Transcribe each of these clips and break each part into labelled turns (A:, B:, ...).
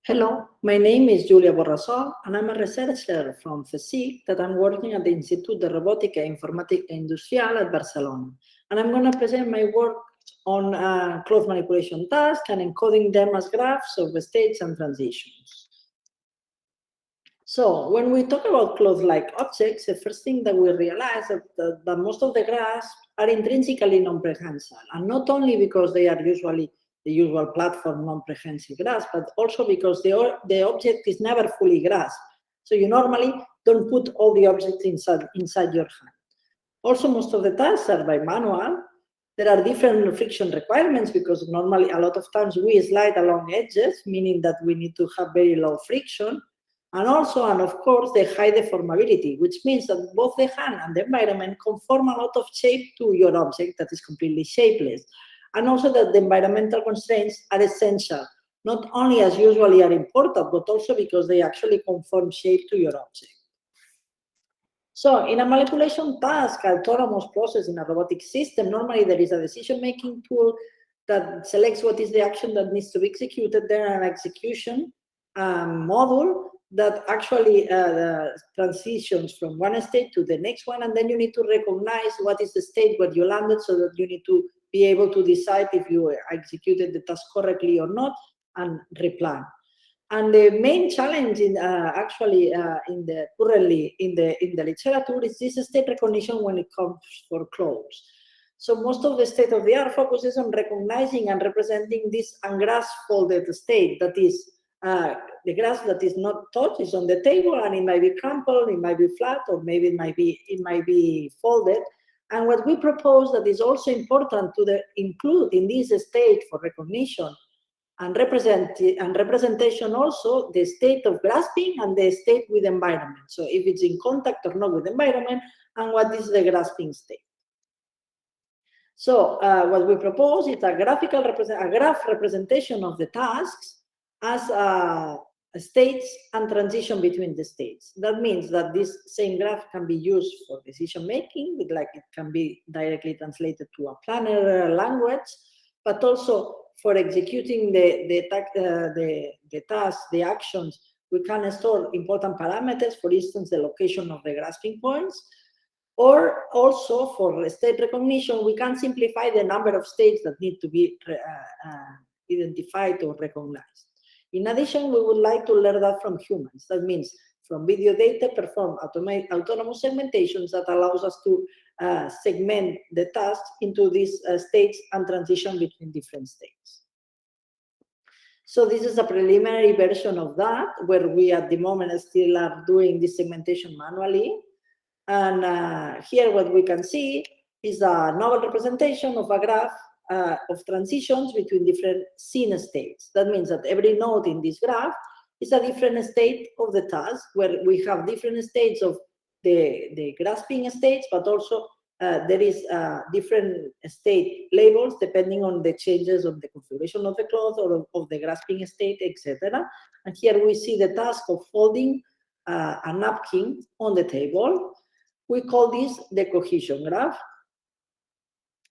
A: Hello, my name is Julia Borras, and I'm a researcher from CSIC that I'm working at the Institut de Robòtica i Informàtica Industrial at Barcelona. And I'm going to present my work on cloth manipulation tasks and encoding them as graphs of the states and transitions. So when we talk about cloth-like objects, the first thing that we realize is that most of the graphs are intrinsically non-prehensile, and not only because they are usually the usual platform non-prehensile grasp, but also because the object is never fully grasped. So you normally don't put all the objects inside your hand. Also, most of the tasks are by manual. There are different friction requirements because normally a lot of times we slide along edges, meaning that we need to have very low friction. And also, and of course, the high deformability, which means that both the hand and the environment conform a lot of shape to your object that is completely shapeless. And also that the environmental constraints are essential, not only as usually are important, but also because they actually conform shape to your object. So in a manipulation task, autonomous process in a robotic system, normally there is a decision-making tool that selects what is the action that needs to be executed, then an execution module that actually transitions from one state to the next one, and then you need to recognize what is the state where you landed so that you need to be able to decide if you executed the task correctly or not and replan. And the main challenge in currently in the literature is this state recognition when it comes for clothes. So most of the state-of-the-art focuses on recognizing and representing this ungrasped folded state, that is the grasp that is not touched is on the table, and it might be crumpled, it might be flat, or maybe it might be folded. And what we propose that is also important to include in this state for recognition and representation also the state of grasping and the state with environment. So if it's in contact or not with environment, and what is the grasping state. So what we propose is a graph representation of the tasks as states and transition between the states. That means that this same graph can be used for decision making, like it can be directly translated to a planner language, but also for executing the tasks, the actions, we can store important parameters, for instance, the location of the grasping points, or also for state recognition, we can simplify the number of states that need to be identified or recognized. In addition, we would like to learn that from humans. That means from video data, perform autonomous segmentations that allows us to segment the tasks into these states and transition between different states. So this is a preliminary version of that, where we at the moment still are doing this segmentation manually. And here what we can see is a novel representation of a graph of transitions between different scene states. That means that every node in this graph is a different state of the task, where we have different states of the grasping states, but also there is different state labels depending on the changes of the configuration of the cloth or of the grasping state, etc. And here we see the task of folding a napkin on the table. We call this the cohesion graph.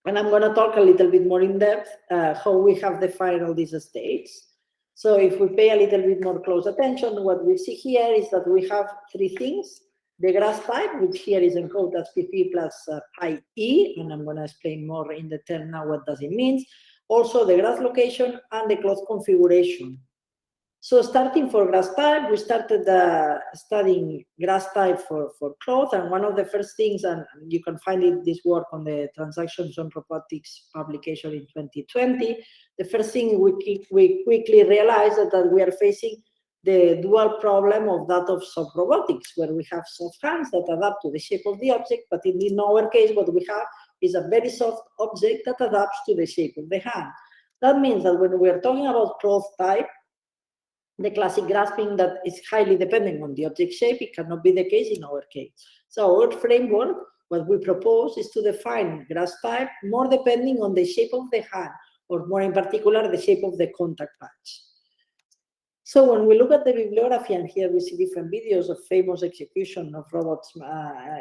A: And I'm going to talk a little bit more in depth how we have defined all these states. So if we pay a little bit more close attention, what we see here is that we have three things. The grasp type, which here is encoded as PP plus pi E, and I'm going to explain more in detail now what does it mean. Also the grasp location and the cloth configuration. So starting for grasp type, we started studying grasp type for cloth, and one of the first things, and you can find this work on the Transactions on Robotics publication in 2020, the first thing we quickly realized that we are facing the dual problem of that of soft robotics, where we have soft hands that adapt to the shape of the object, but in our case, what we have is a very soft object that adapts to the shape of the hand. That means that when we are talking about cloth type, the classic grasping that is highly dependent on the object shape, it cannot be the case in our case. So our framework, what we propose is to define grasp type more depending on the shape of the hand, or more in particular, the shape of the contact patch. So when we look at the bibliography, and here we see different videos of famous execution of robots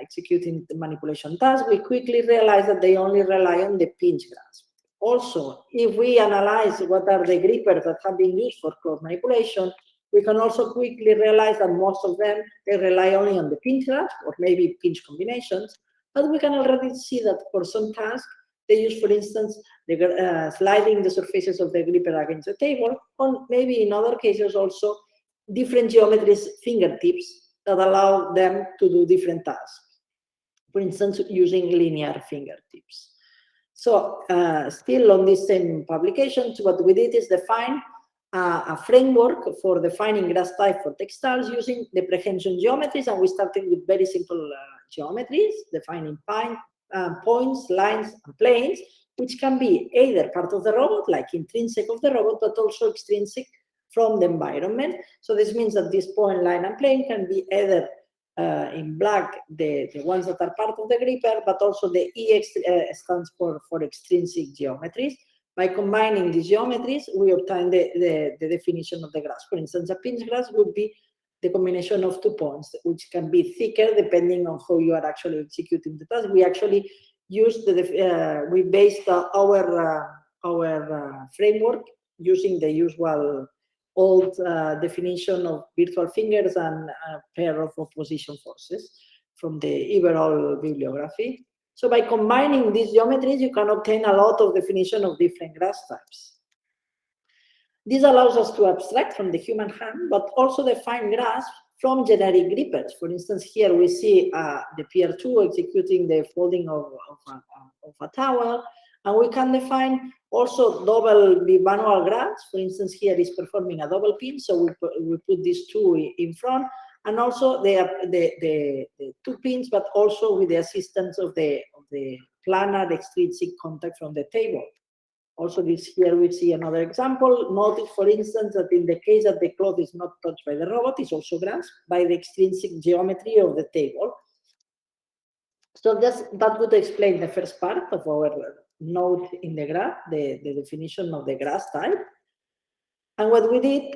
A: executing the manipulation tasks, we quickly realize that they only rely on the pinch grasp. Also, if we analyze what are the grippers that have been used for cloth manipulation, We can also quickly realize that most of them, they rely only on the pinch grasp or maybe pinch combinations, but we can already see that for some tasks, they use, for instance, sliding the surfaces of the gripper against the table, or maybe in other cases also different geometries fingertips that allow them to do different tasks. For instance, using linear fingertips. So still on this same publications, what we did is define a framework for defining grass type for textiles using the prehension geometries, and we started with very simple geometries, defining points, lines, and planes, which can be either part of the robot, like intrinsic of the robot, but also extrinsic from the environment. So this means that this point, line, and plane can be either in black, the ones that are part of the gripper, but also the EX stands for extrinsic geometries. By combining these geometries, we obtain the definition of the grasp. For instance, a pinch grasp would be the combination of 2 points, which can be thicker depending on how you are actually executing the task. We actually used we based our framework using the usual old definition of virtual fingers and a pair of opposition forces from the overall bibliography. So by combining these geometries, you can obtain a lot of definition of different grasp types. This allows us to abstract from the human hand, but also define grasp from generic grippers. For instance, here we see the Pier 2 executing the folding of a towel, and we can define also double bimanual grasp. For instance, here is performing a double pin, so we put these two in front, and also the 2 pins, but also with the assistance of the planar extrinsic contact from the table. Also, here we see another example. Notice, for instance, that in the case that the cloth is not touched by the robot, it's also grasped by the extrinsic geometry of the table. So that would explain the first part of our note in the graph, the definition of the grasp type. And what we did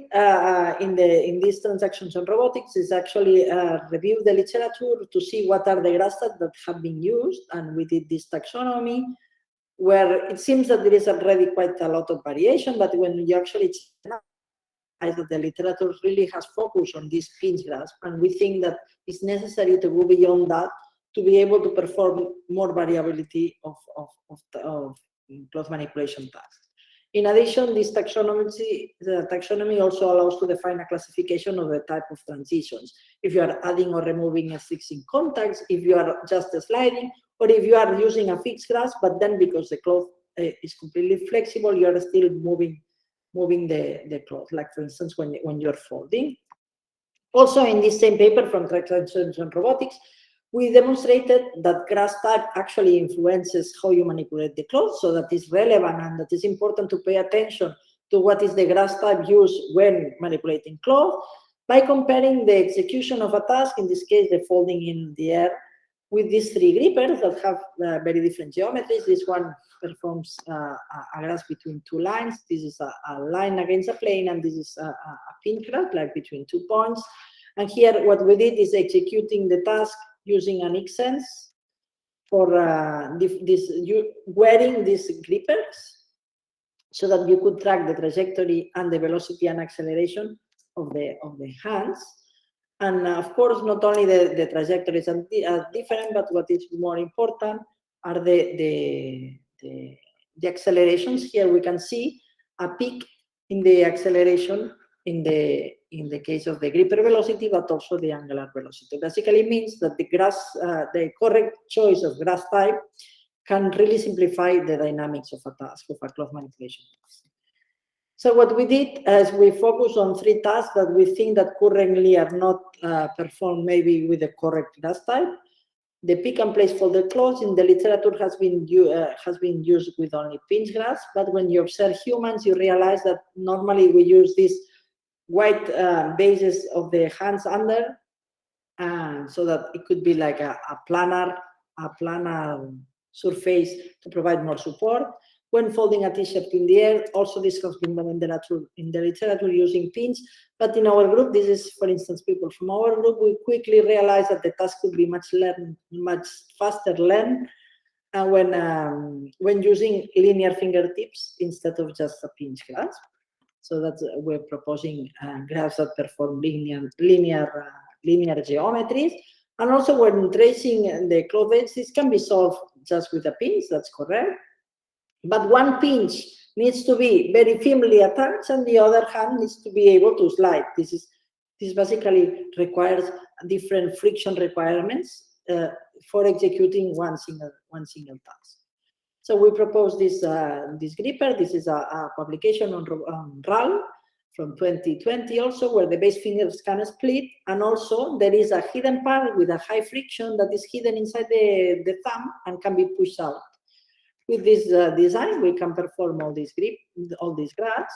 A: in these transactions on robotics is actually review the literature to see what are the grasp types that have been used, and we did this taxonomy, where it seems that there is already quite a lot of variation, but when you actually check that the literature really has focused on this pinch grasp, and we think that it's necessary to go beyond that to be able to perform more variability of cloth manipulation tasks. In addition, this taxonomy also allows to define a classification of the type of transitions. If you are adding or removing existing contacts, if you are just sliding, or if you are using a fixed grasp, but then because the cloth is completely flexible, you are still moving the cloth, like for instance, when you're folding. Also in this same paper from Transactions on Robotics, we demonstrated that grasp type actually influences how you manipulate the cloth, so that is relevant and that is important to pay attention to what is the grasp type used when manipulating cloth by comparing the execution of a task, in this case the folding in the air, with these 3 grippers that have very different geometries. This one performs a grasp between 2 lines. This is a line against a plane, and this is a pinch grasp, like between 2 points. And here what we did is executing the task using an X-sense for wearing these grippers, so that you could track the trajectory and the velocity and acceleration of the hands. And of course, not only the trajectories are different, but what is more important are the accelerations. Here we can see a peak in the acceleration in the case of the gripper velocity, but also the angular velocity. Basically means that the correct choice of grasp type can really simplify the dynamics of a task, of a cloth manipulation task. So what we did is we focused on 3 tasks that we think that currently are not performed maybe with the correct grasp type. The pick and place folded cloth in the literature has been used with only pinch grasp, but when you observe humans, you realize that normally we use these white bases of the hands under, so that it could be like a planar surface to provide more support. When folding a t-shirt in the air, also this has been done in the literature using pins. But in our group, this is, for instance, people from our group, we quickly realized that the task could be much faster learned when using linear fingertips instead of just a pinch grasp. So that's we're proposing graphs that perform linear geometries. And also when tracing the cloth edge, this can be solved just with a pinch, that's correct. But one pinch needs to be very firmly attached and the other hand needs to be able to slide. This basically requires different friction requirements for executing one single task. So we propose this gripper. This is a publication on RAL from 2020 also, where the base fingers can split, and also there is a hidden part with a high friction that is hidden inside the thumb and can be pushed out. With this design, we can perform all these graphs,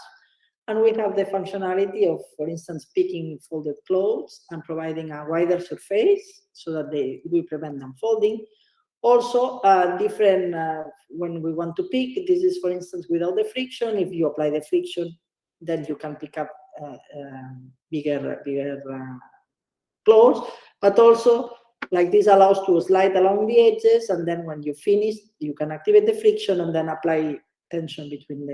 A: and we have the functionality of, for instance, picking folded clothes and providing a wider surface so that we prevent them folding. Also, different when we want to pick, this is, for instance, without the friction. If you apply the friction, then you can pick up bigger clothes, but also like this allows to slide along the edges, and then when you finish, you can activate the friction and then apply tension between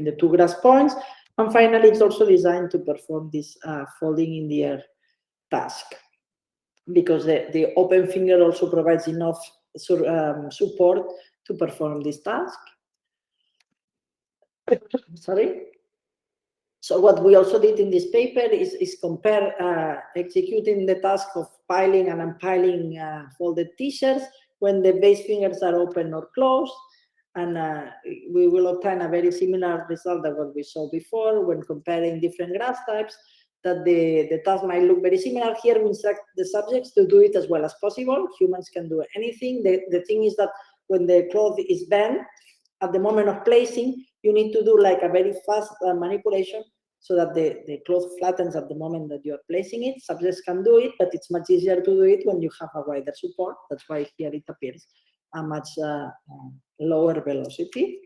A: the two grasp points. And finally, it's also designed to perform this folding in the air task, because the open finger also provides enough support to perform this task. Sorry. So what we also did in this paper is compare executing the task of piling and unpiling folded t-shirts when the base fingers are open or closed. And we will obtain a very similar result than what we saw before when comparing different grasp types, that the task might look very similar. Here we instruct the subjects to do it as well as possible. Humans can do anything. The thing is that when the cloth is bent, at the moment of placing, you need to do like a very fast manipulation so that the cloth flattens at the moment that you are placing it. Subjects can do it, but it's much easier to do it when you have a wider support. That's why here it appears a much lower velocity.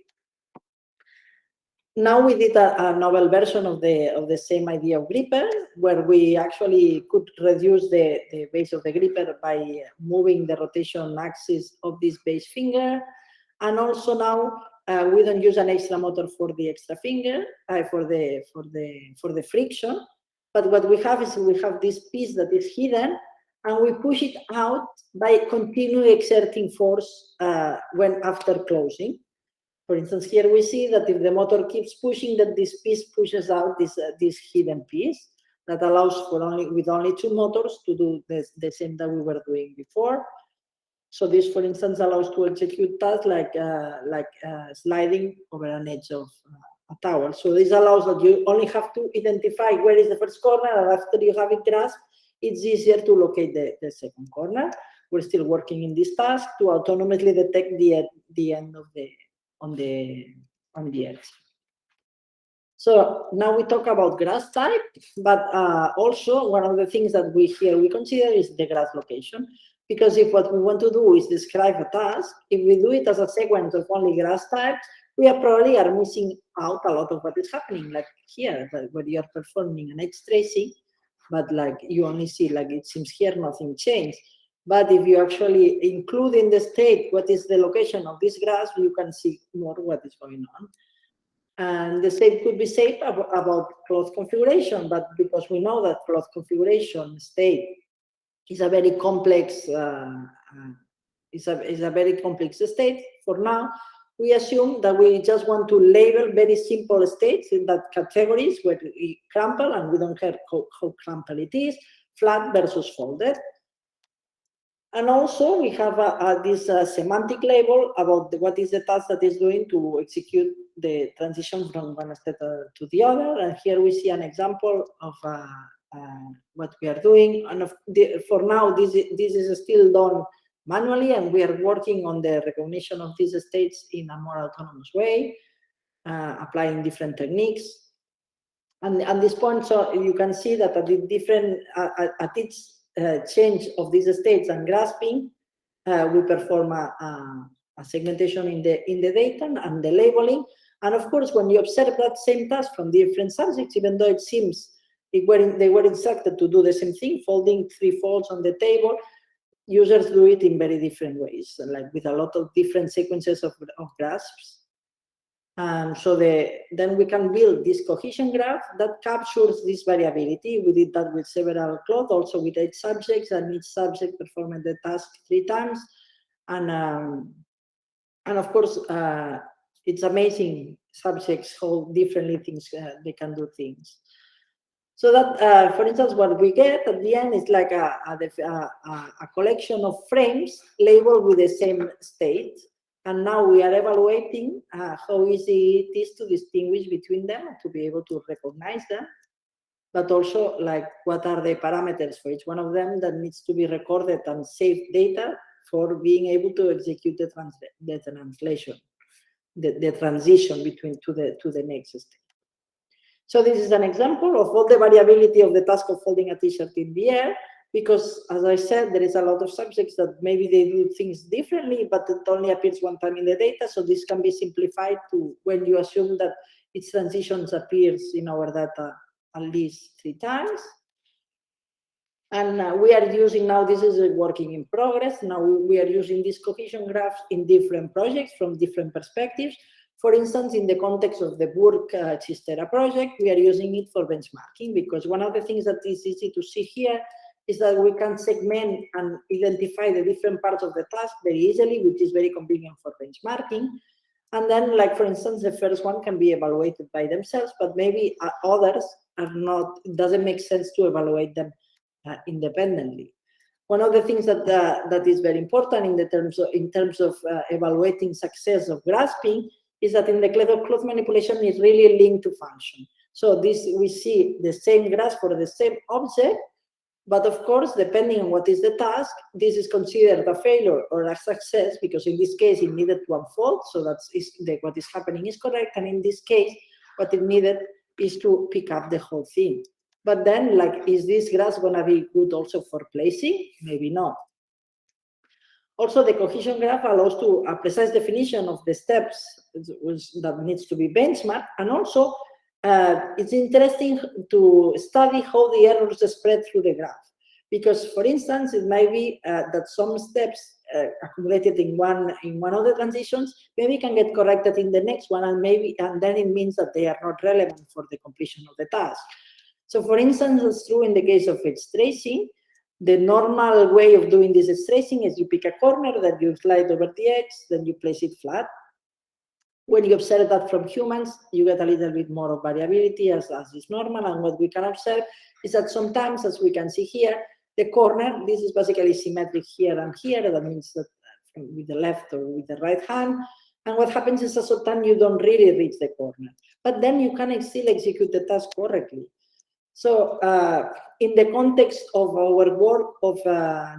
A: Now we did a novel version of the same idea of gripper, where we actually could reduce the base of the gripper by moving the rotation axis of this base finger. And also now we don't use an extra motor for the extra finger, for the friction. But what we have is we have this piece that is hidden, and we push it out by continuing exerting force when after closing. For instance, here we see that if the motor keeps pushing, that this piece pushes out this hidden piece that allows with only two motors to do the same that we were doing before. So this, for instance, allows to execute tasks like sliding over an edge of a towel. So this allows that you only have to identify where is the first corner, and after you have it grasped, it's easier to locate the second corner. We're still working in this task to autonomously detect the end of on the edge. So now we talk about grasp type, but also one of the things that we consider is the grasp location. Because if what we want to do is describe a task, if we do it as a sequence of only grasp types, we probably are missing out a lot of what is happening. Like here, where you are performing an edge tracing, but like you only see, like it seems here nothing changed. But if you actually include in the state what is the location of this grasp, you can see more what is going on. And the same could be said about cloth configuration, but because we know that cloth configuration state is a very complex is a very complex state. For now, we assume that we just want to label very simple states in that categories where we crumple, and we don't care how crumple it is, flat versus folded. And also we have this semantic label about what is the task that is doing to execute the transition from one step to the other. And here we see an example of what we are doing. And for now, this is still done manually, and we are working on the recognition of these states in a more autonomous way, applying different techniques. And at this point, so you can see that at each change of these states and grasping, we perform a segmentation in the data and the labeling. And of course, when you observe that same task from different subjects, even though it seems they were instructed to do the same thing, folding 3 folds on the table, users do it in very different ways, like with a lot of different sequences of grasps. So then we can build this cohesion graph that captures this variability. We did that with several cloth, also with 8 subjects, and each subject performed the task 3 times. And of course, it's amazing subjects how differently things they can do things. So that, for instance, what we get at the end is like a collection of frames labeled with the same state. And now we are evaluating how easy it is to distinguish between them and to be able to recognize them. But also, like, what are the parameters for each one of them that needs to be recorded and saved data for being able to execute the translation, the transition between to the next step. So this is an example of all the variability of the task of folding a t-shirt in the air, because, as I said, there is a lot of subjects that maybe they do things differently, but it only appears one time in the data. So this can be simplified to when you assume that its transitions appears in our data at least 3 times. And we are using now, this is a working in progress. Now we are using these cohesion graphs in different projects from different perspectives. For instance, in the context of the Burke-Chistera project, we are using it for benchmarking, because one of the things that is easy to see here is that we can segment and identify the different parts of the task very easily, which is very convenient for benchmarking. And then, like, for instance, the first one can be evaluated by themselves, but maybe others are not, it doesn't make sense to evaluate them independently. One of the things that is very important in terms of evaluating success of grasping is that in the cloth manipulation is really linked to function. So this, we see the same grasp for the same object, but of course, depending on what is the task, this is considered a failure or a success, because in this case it needed to unfold, so that's what is happening is correct, and in this case, what it needed is to pick up the whole thing. But then, like, is this grasp gonna be good also for placing? Maybe not. Also, the cohesion graph allows to a precise definition of the steps that needs to be benchmarked, and also it's interesting to study how the errors spread through the graph. Because, for instance, it might be that some steps accumulated in one of the transitions maybe can get corrected in the next one, and then it means that they are not relevant for the completion of the task. So, for instance, it's true in the case of edge tracing. The normal way of doing this edge tracing is you pick a corner, that you slide over the edge, then you place it flat. When you observe that from humans, you get a little bit more of variability as is normal. And what we can observe is that sometimes, as we can see here, the corner, this is basically symmetric here and here. That means that with the left or with the right hand. And what happens is that sometimes you don't really reach the corner. But then you can still execute the task correctly. So in the context of our work of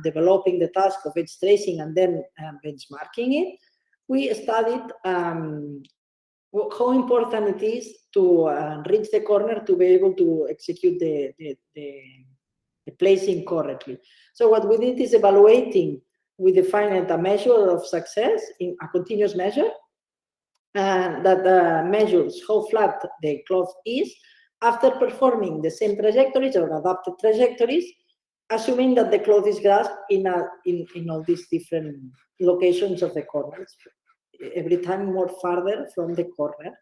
A: developing the task of edge tracing and then benchmarking it, we studied how important it is to reach the corner to be able to execute the placing correctly. So what we did is evaluating, we defined a measure of success in a continuous measure that measures how flat the cloth is after performing the same trajectories or adapted trajectories, assuming that the cloth is grasped in all these different locations of the corners, every time more farther from the corner.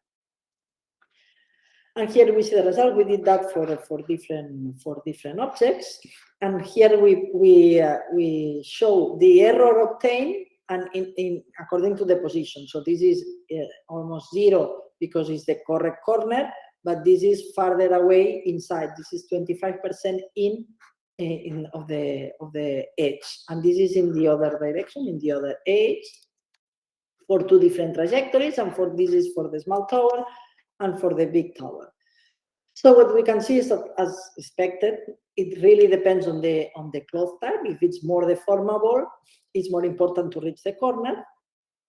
A: And here we see the result. We did that for different objects, and here we show the error obtained and in according to the position. So this is almost 0 because it's the correct corner, but this is farther away inside. This is 25% of the edge, and this is in the other direction, in the other edge, for 2 different trajectories, and this is for the small tower and for the big tower. So what we can see is that, as expected, it really depends on the cloth type. If it's more deformable, it's more important to reach the corner.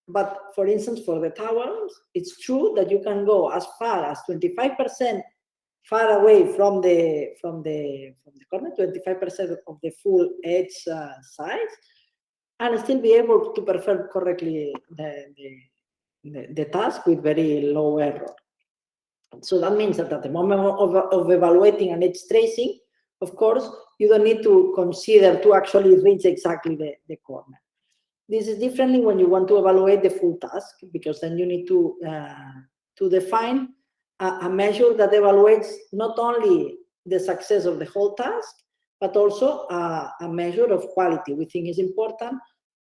A: But for instance, for the towers, it's true that you can go as far as 25% far away from the corner, 25% of the full edge size, and still be able to perform correctly the task with very low error. So that means that at the moment of evaluating an edge tracing, of course, you don't need to consider to actually reach exactly the corner. This is differently when you want to evaluate the full task, because then you need to to define a measure that evaluates not only the success of the whole task, but also a measure of quality. We think is important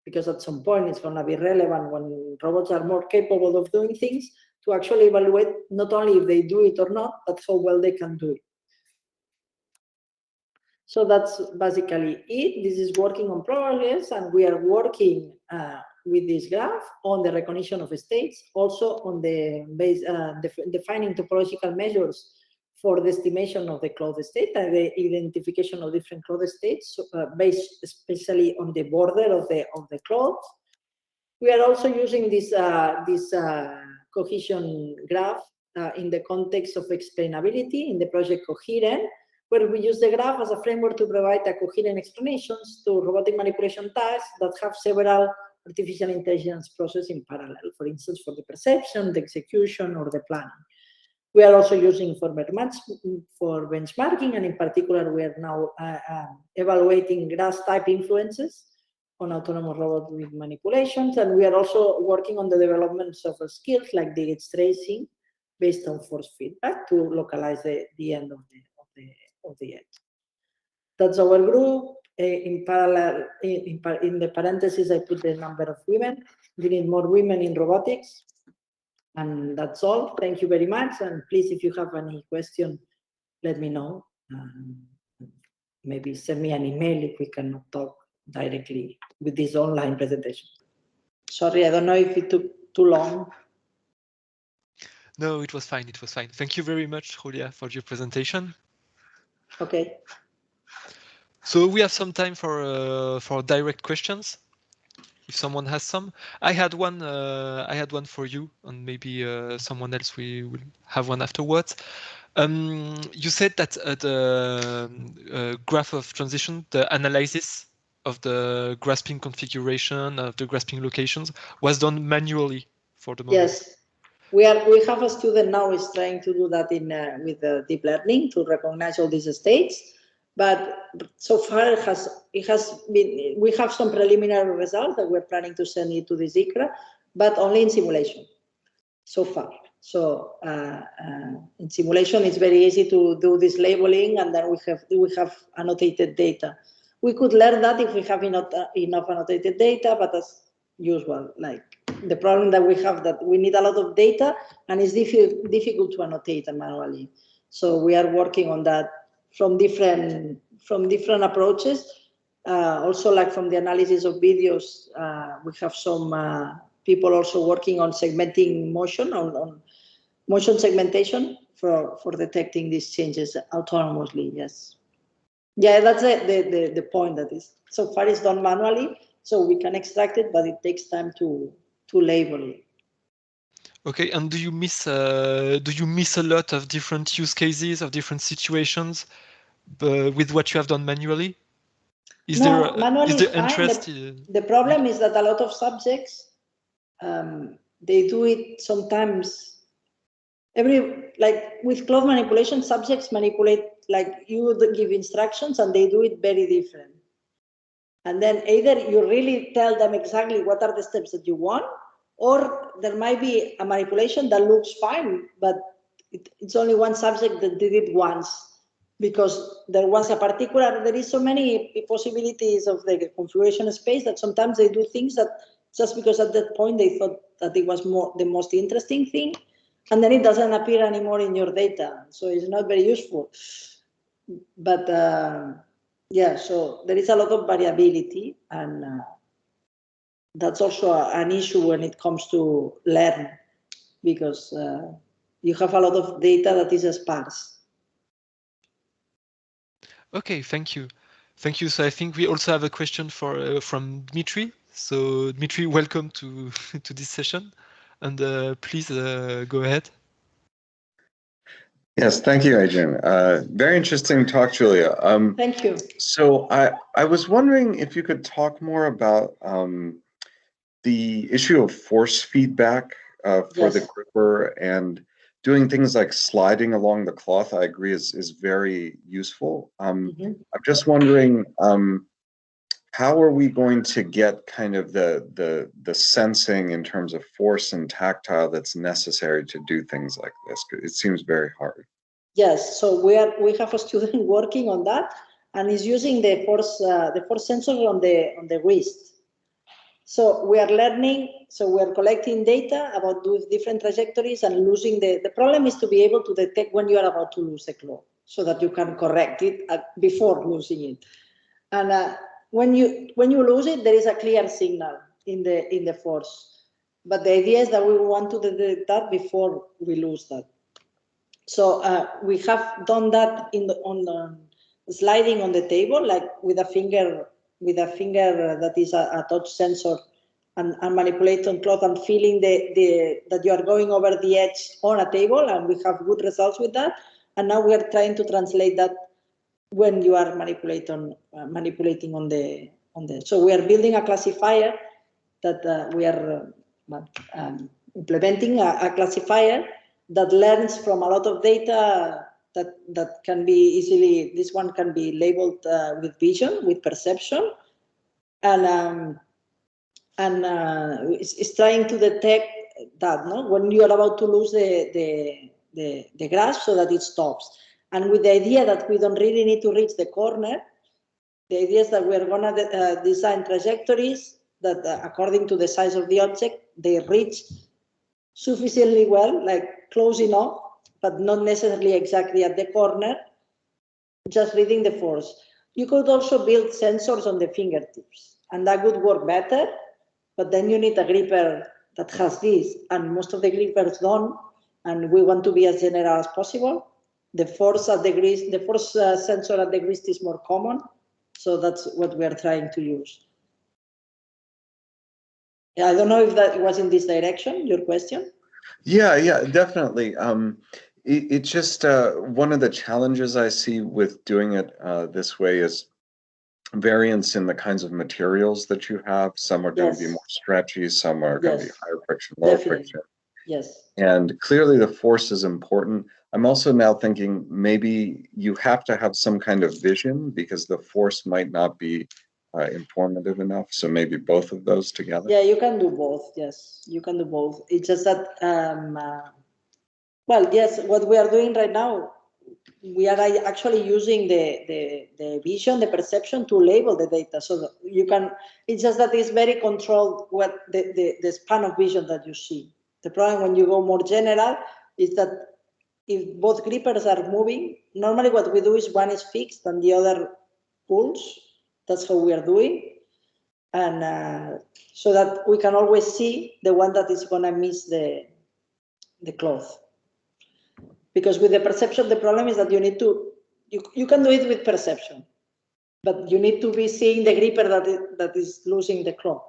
A: because at some point it's going to be relevant when robots are more capable of doing things, to actually evaluate not only if they do it or not, but how well they can do it. So that's basically it. This is working on progress, and we are working with this graph on the recognition of states, also on the defining topological measures for the estimation of the cloud state and the identification of different cloud states, based especially on the border of the cloud. We are also using this cohesion graph in the context of explainability in the project Coherent, where we use the graph as a framework to provide a coherent explanations to robotic manipulation tasks that have several artificial intelligence processes in parallel, for instance, for the perception, the execution, or the planning. We are also using for benchmarking, and in particular, we are now evaluating grass type influences on autonomous robots with manipulations, and we are also working on the development of skills like digit tracing based on force feedback to localize the end of the edge. That's our group. In parallel, in the parentheses, I put the number of women. We need more women in robotics. And that's all. Thank you very much. And please, if you have any question, let me know. Maybe send me an email if we cannot talk directly with this online presentation. Sorry, I don't know if it took too long.
B: No, it was fine. It was fine. Thank you very much, Julia, for your presentation.
A: Okay.
B: So we have some time for direct questions. If someone has some, I had one for you, and maybe someone else will have one afterwards. You said that the graph of transition, the analysis of the grasping configuration of the grasping locations was done manually for the moment.
A: Yes, we have a student now is trying to do that in with deep learning to recognize all these states. But so far it has been, we have some preliminary results that we're planning to send it to the ICRA, but only in simulation so far. So in simulation, it's very easy to do this labeling, and then we have annotated data. We could learn that if we have enough annotated data, but as usual, like the problem that we have, that we need a lot of data, and it's difficult to annotate manually. So we are working on that from different approaches. Also, like from the analysis of videos, we have some people also working on segmenting motion, on motion segmentation for detecting these changes autonomously. Yes. Yeah, that's the point. That is, so far it's done manually, so we can extract it, but it takes time to label it.
B: Okay, and do you miss a lot of different use cases, of different situations with what you have done manually? Is there interest?
A: The problem is that a lot of subjects, they do it sometimes. Like with cloth manipulation, subjects manipulate, like you would give instructions and they do it very different. And then either you really tell them exactly what are the steps that you want, or there might be a manipulation that looks fine, but it's only one subject that did it once, because there is so many possibilities of the configuration space that sometimes they do things that just because at that point they thought that it was the most interesting thing, and then it doesn't appear anymore in your data, so it's not very useful. But yeah, so there is a lot of variability, and that's also an issue when it comes to learn, because you have a lot of data that is sparse.
B: Okay, thank you. Thank you. So I think we also have a question from Dmitry. So Dmitry, welcome to this session, and please go ahead.
C: Yes, thank you, Adrien. Very interesting talk, Julia.
A: Thank you.
C: So I was wondering if you could talk more about the issue of force feedback for the gripper, and doing things like sliding along the cloth. I agree is very useful. I'm just wondering, how are we going to get kind of the sensing in terms of force and tactile that's necessary to do things like this? It seems very hard.
A: Yes, so we have a student working on that, and is using the force sensor on the wrist. So we are learning, so we are collecting data about those different trajectories and losing the problem is to be able to detect when you are about to lose the claw so that you can correct it before losing it. And when you lose it, there is a clear signal in the force. But the idea is that we want to detect that before we lose that. So we have done that on the sliding on the table, like with a finger that is a touch sensor, and manipulate on cloth and feeling that you are going over the edge on a table, and we have good results with that. And now we are trying to translate that when you are manipulating on the. So we are building a classifier that we are implementing a classifier that learns from a lot of data that can be easily, this one can be labeled with vision, with perception, and it's trying to detect that, no, when you are about to lose the grasp so that it stops. And with the idea that we don't really need to reach the corner, the idea is that we're going to design trajectories that, according to the size of the object, they reach sufficiently well, like close enough, but not necessarily exactly at the corner, just reading the force. You could also build sensors on the fingertips, and that would work better, but then you need a gripper that has this, and most of the grippers don't, and we want to be as general as possible. The force at the wrist, the force sensor at the wrist is more common, so that's what we are trying to use. Yeah, I don't know if that was in this direction, your question.
C: Yeah, definitely. It's just one of the challenges I see with doing it this way is variance in the kinds of materials that you have. Some are going to be more stretchy, some are going to be higher friction, lower friction.
A: Yes.
C: And clearly the force is important. I'm also now thinking maybe you have to have some kind of vision because the force might not be informative enough. So maybe both of those together.
A: Yeah, you can do both. Yes, you can do both. It's just that, well, yes, what we are doing right now, we are actually using the vision, the perception to label the data. So that you can, it's just that it's very controlled what the span of vision that you see. The problem when you go more general is that if both grippers are moving, normally what we do is one is fixed and the other pulls. That's how we are doing. And so that we can always see the one that is going to miss the cloth. Because with the perception, the problem is that you need to, you can do it with perception, but you need to be seeing the gripper that is losing the claw.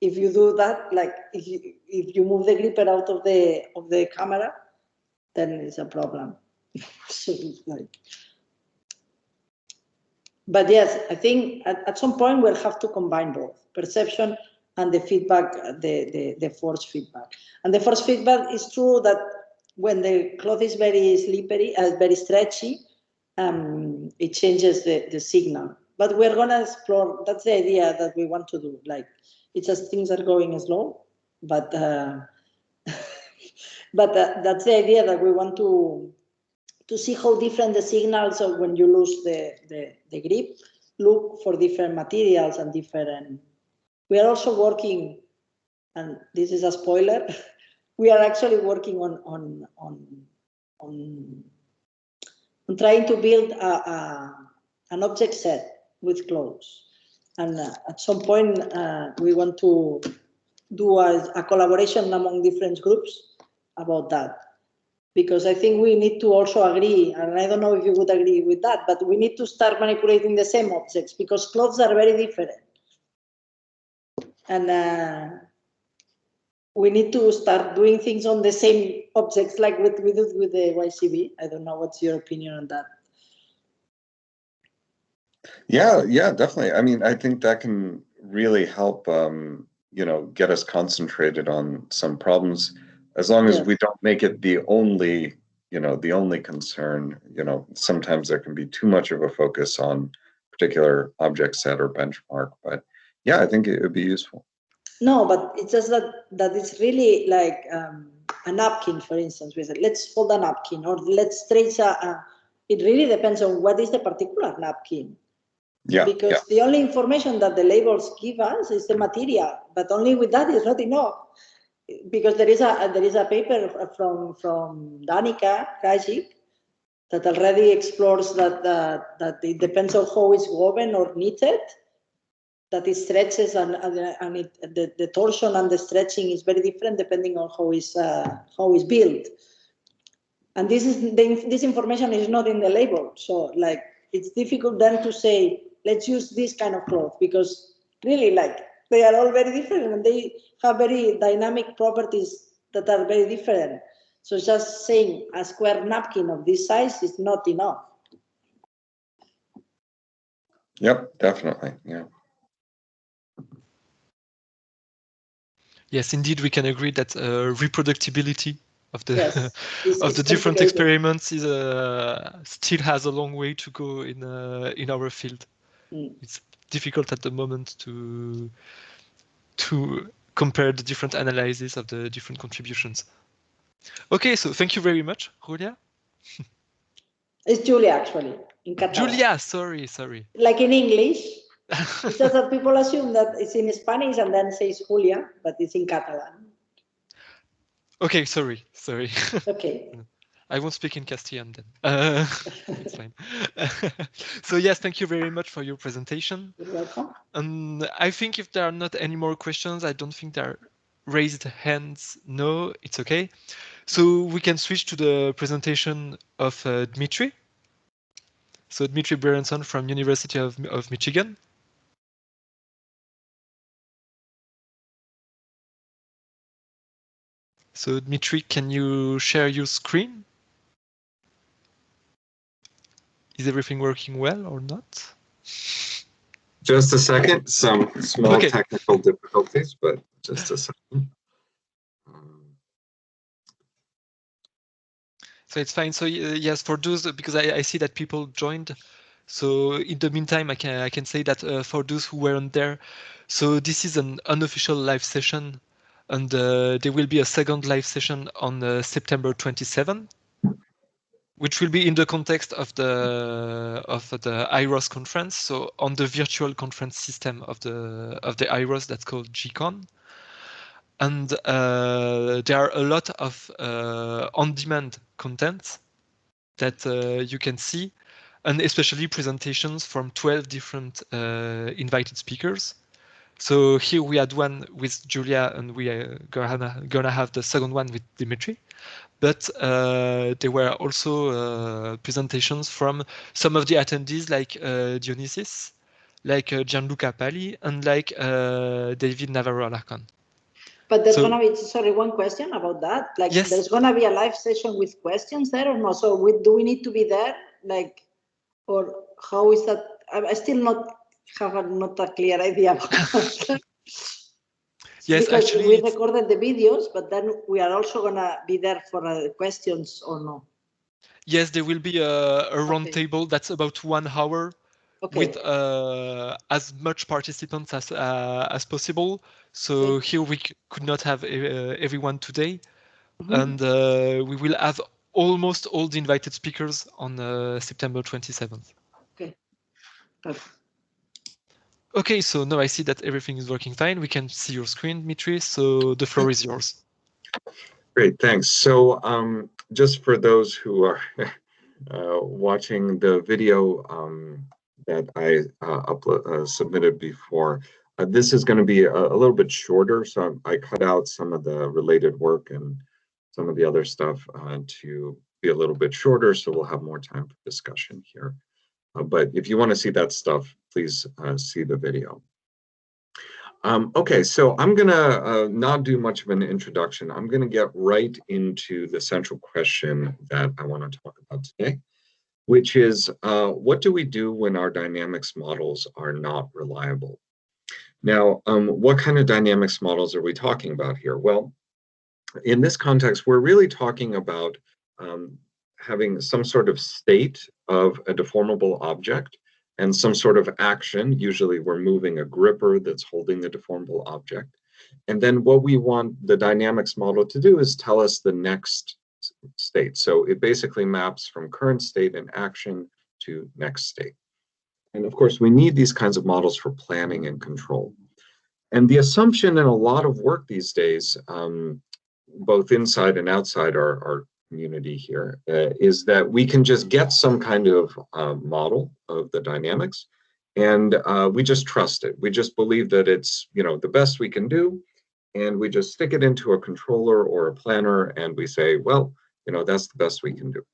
A: If you do that, like if you move the gripper out of the camera, then it's a problem. So, but yes, I think at some point we'll have to combine both perception and the feedback, the force feedback. And the force feedback is true that when the cloth is very slippery, very stretchy, it changes the signal. But we're going to explore, that's the idea that we want to do. Like, it's just things are going slow, but that's the idea that we want to see how different the signals are when you lose the grip, look for different materials and different. We are also working, and this is a spoiler, we are actually working on trying to build an object set with clothes. And at some point, we want to do a collaboration among different groups about that. Because I think we need to also agree, and I don't know if you would agree with that, but we need to start manipulating the same objects because clothes are very different. And we need to start doing things on the same objects like we did with the YCB. I don't know, what's your opinion on that?
C: Yeah, definitely. I mean, I think that can really help, get us concentrated on some problems. As long as we don't make it the only concern, sometimes there can be too much of a focus on particular object set or benchmark. But yeah, I think it would be useful.
A: No, but it's just that it's really like a napkin, for instance. We said, let's fold a napkin, or let's trace it really depends on what is the particular napkin.
C: Yeah.
A: Because the only information that the labels give us is the material, but only with that is not enough. Because there is a paper from Danica Krajcik that already explores that it depends on how it's woven or knitted, that it stretches and the torsion and the stretching is very different depending on how it's built. And this information is not in the label, so like it's difficult then to say let's use this kind of cloth, because really like they are all very different and they have very dynamic properties that are very different. So just saying a square napkin of this size is not enough.
C: Yep, definitely. Yeah.
B: Yes, indeed, we can agree that reproducibility of the
A: yes,
B: of the different experiments is still has a long way to go in our field. It's difficult at the moment to compare the different analyses of the different contributions. Okay, so thank you very much, Julia.
A: It's Julia, actually, in Catalan.
B: Julia, sorry.
A: Like in English, it's just that people assume that it's in Spanish and then says Julia, but it's in Catalan.
B: Okay, sorry.
A: Okay.
B: I won't speak in Castilian then. It's fine. So yes, thank you very much for your presentation.
A: You're welcome.
B: And I think if there are not any more questions, I don't think there are raised hands. No, it's okay. So we can switch to the presentation of Dmitry. So Dmitry Berenson from University of Michigan. So Dmitry, can you share your screen? Is everything working well or not?
C: Just a second, some small technical difficulties, but just a second.
B: So it's fine. So yes, for those, because I see that people joined. So in the meantime, I can say that for those who weren't there, so this is an unofficial live session, and there will be a second live session on September 27th, which will be in the context of the IROS conference. So on the virtual conference system of the IROS that's called Jihong. And there are a lot of on-demand content that you can see, and especially presentations from 12 different invited speakers. So here we had one with Julia, and we are gonna have the second one with Dmitry. But there were also presentations from some of the attendees, like Dionysis, like Gianluca Pali, and like David Navarro-Alarcon.
A: But there's gonna be, sorry, one question about that. Like,
B: yes.
A: There's gonna be a live session with questions there or not? So do we need to be there? Like, or how is that? I still have not a clear idea about that.
B: Yes,
A: because
B: actually,
A: we recorded the videos, but then we are also gonna be there for questions or no?
B: Yes, there will be a round table that's about 1 hour. With as much participants as possible. So here we could not have everyone today, and we will have almost all the invited speakers on September 27th.
A: Okay.
B: Okay, so now I see that everything is working fine. We can see your screen, Dmitry, so the floor is yours.
C: Great, thanks. So just for those who are watching the video that I submitted before, this is going to be a little bit shorter, so I cut out some of the related work and some of the other stuff to be a little bit shorter, so we'll have more time for discussion here. But if you want to see that stuff, please see the video. Okay, so I'm gonna not do much of an introduction. I'm gonna get right into the central question that I want to talk about today, which is what do we do when our dynamics models are not reliable? Now, what kind of dynamics models are we talking about here? Well, in this context, we're really talking about having some sort of state of a deformable object and some sort of action. Usually we're moving a gripper that's holding the deformable object. And then what we want the dynamics model to do is tell us the next state. So it basically maps from current state and action to next state. And of course, we need these kinds of models for planning and control. And the assumption in a lot of work these days, both inside and outside our community here, is that we can just get some kind of model of the dynamics, and we just trust it. We just believe that it's, you know, the best we can do, and we just stick it into a controller or a planner, and we say, well, you know, that's the best we can do.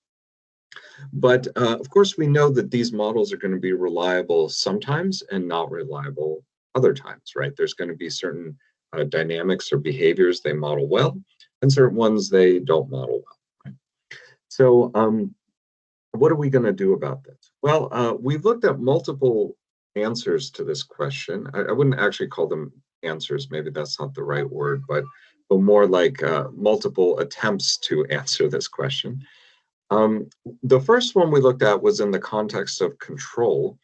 C: But of course, we know that these models are going to be reliable sometimes and not reliable other times, right? There's going to be certain dynamics or behaviors they model well, and certain ones they don't model well. Right? So what are we going to do about this? Well, we've looked at multiple answers to this question. I wouldn't actually call them answers, maybe that's not the right word, but more like multiple attempts to answer this question. The first one we looked at was in the context of control.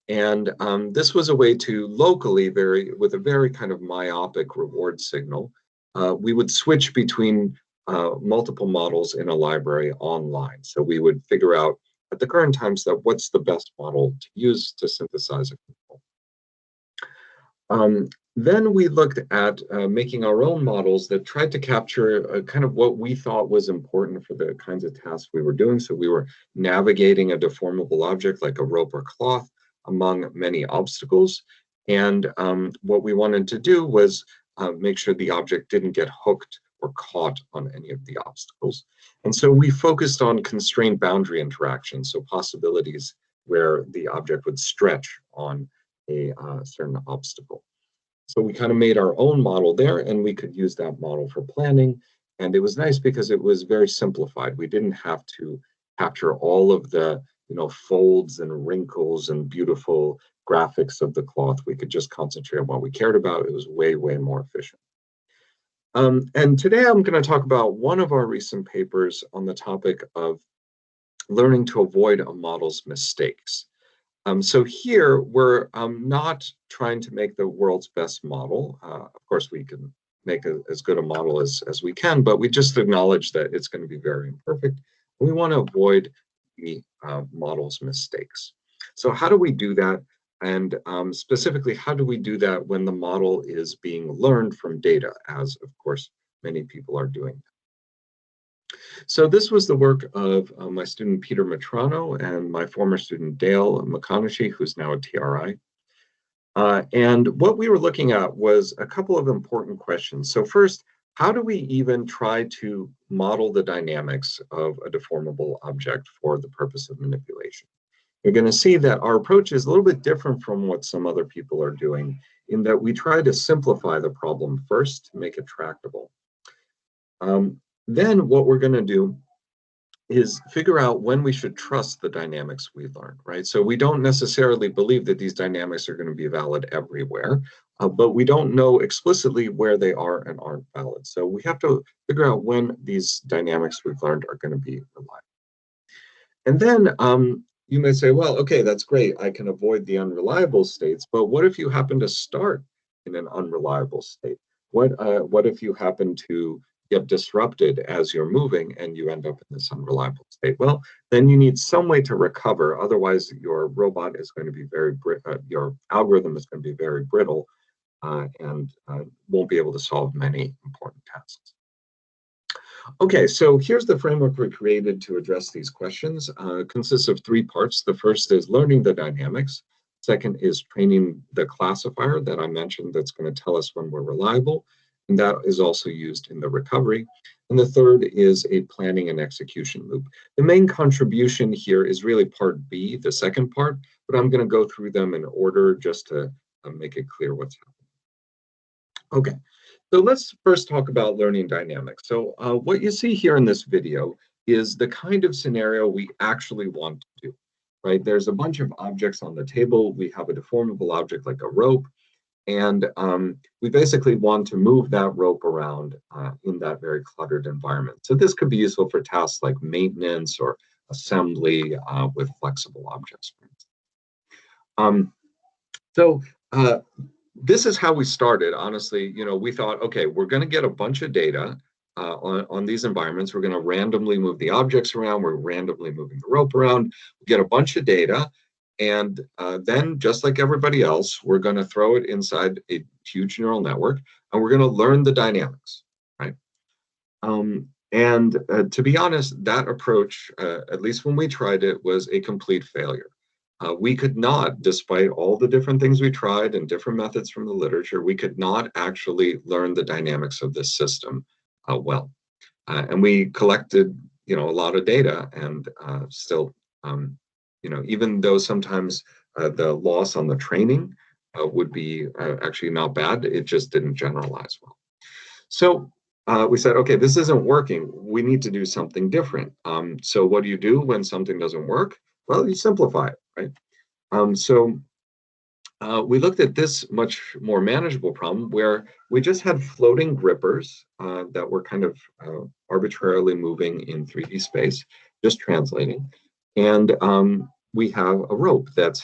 C: And this was a way to locally, with a very kind of myopic reward signal, we would switch between multiple models in a library online. So we would figure out at the current time step what's the best model to use to synthesize a control. Then we looked at making our own models that tried to capture kind of what we thought was important for the kinds of tasks we were doing. So we were navigating a deformable object like a rope or cloth among many obstacles. And what we wanted to do was make sure the object didn't get hooked or caught on any of the obstacles. And so we focused on constrained boundary interactions, so possibilities where the object would stretch on a certain obstacle. So we kind of made our own model there, and we could use that model for planning. And it was nice because it was very simplified. We didn't have to capture all of the, you know, folds and wrinkles and beautiful graphics of the cloth. We could just concentrate on what we cared about. It was way, way more efficient. And today I'm going to talk about one of our recent papers on the topic of learning to avoid a model's mistakes. So here we're not trying to make the world's best model. Of course, we can make as good a model as we can, but we just acknowledge that it's going to be very imperfect. We want to avoid the model's mistakes. So how do we do that? And specifically, how do we do that when the model is being learned from data, as of course many people are doing? So this was the work of my student Peter Matrano and my former student Dale McConaughey, who's now at TRI. And what we were looking at was a couple of important questions. So first, how do we even try to model the dynamics of a deformable object for the purpose of manipulation? You're going to see that our approach is a little bit different from what some other people are doing, in that we try to simplify the problem first to make it tractable. Then what we're going to do is figure out when we should trust the dynamics we learned, right? So we don't necessarily believe that these dynamics are going to be valid everywhere, but we don't know explicitly where they are and aren't valid. So we have to figure out when these dynamics we've learned are going to be reliable. And then you may say, well, okay, that's great. I can avoid the unreliable states, but what if you happen to start in an unreliable state? What if you happen to get disrupted as you're moving and you end up in this unreliable state? Well, then you need some way to recover. Otherwise, your robot is going to be your algorithm is going to be very brittle and won't be able to solve many important tasks. Okay, so here's the framework we created to address these questions. It consists of 3 parts. The first is learning the dynamics. Second is training the classifier that I mentioned that's going to tell us when we're reliable. And that is also used in the recovery. And the third is a planning and execution loop. The main contribution here is really part B, the second part, but I'm going to go through them in order just to make it clear what's happening. Okay. So let's first talk about learning dynamics. So what you see here in this video is the kind of scenario we actually want to do, right? There's a bunch of objects on the table. We have a deformable object like a rope, and we basically want to move that rope around in that very cluttered environment. So this could be useful for tasks like maintenance or assembly with flexible objects.
D: This is how we started. Honestly, we thought, okay, we're going to get a bunch of data on these environments. We're going to randomly move the objects around. We're randomly moving the rope around. We get a bunch of data, and then, just like everybody else, we're going to throw it inside a huge neural network, and we're going to learn the dynamics, right? To be honest, that approach, at least when we tried it, was a complete failure. We could not, despite all the different things we tried and different methods from the literature, we could not actually learn the dynamics of this system well. And we collected, a lot of data, and still, even though sometimes the loss on the training would be actually not bad, it just didn't generalize well. So we said, okay, this isn't working. We need to do something different. So what do you do when something doesn't work? Well, you simplify it, right? So we looked at this much more manageable problem where we just had floating grippers that were kind of arbitrarily moving in 3D space, just translating. And we have a rope that's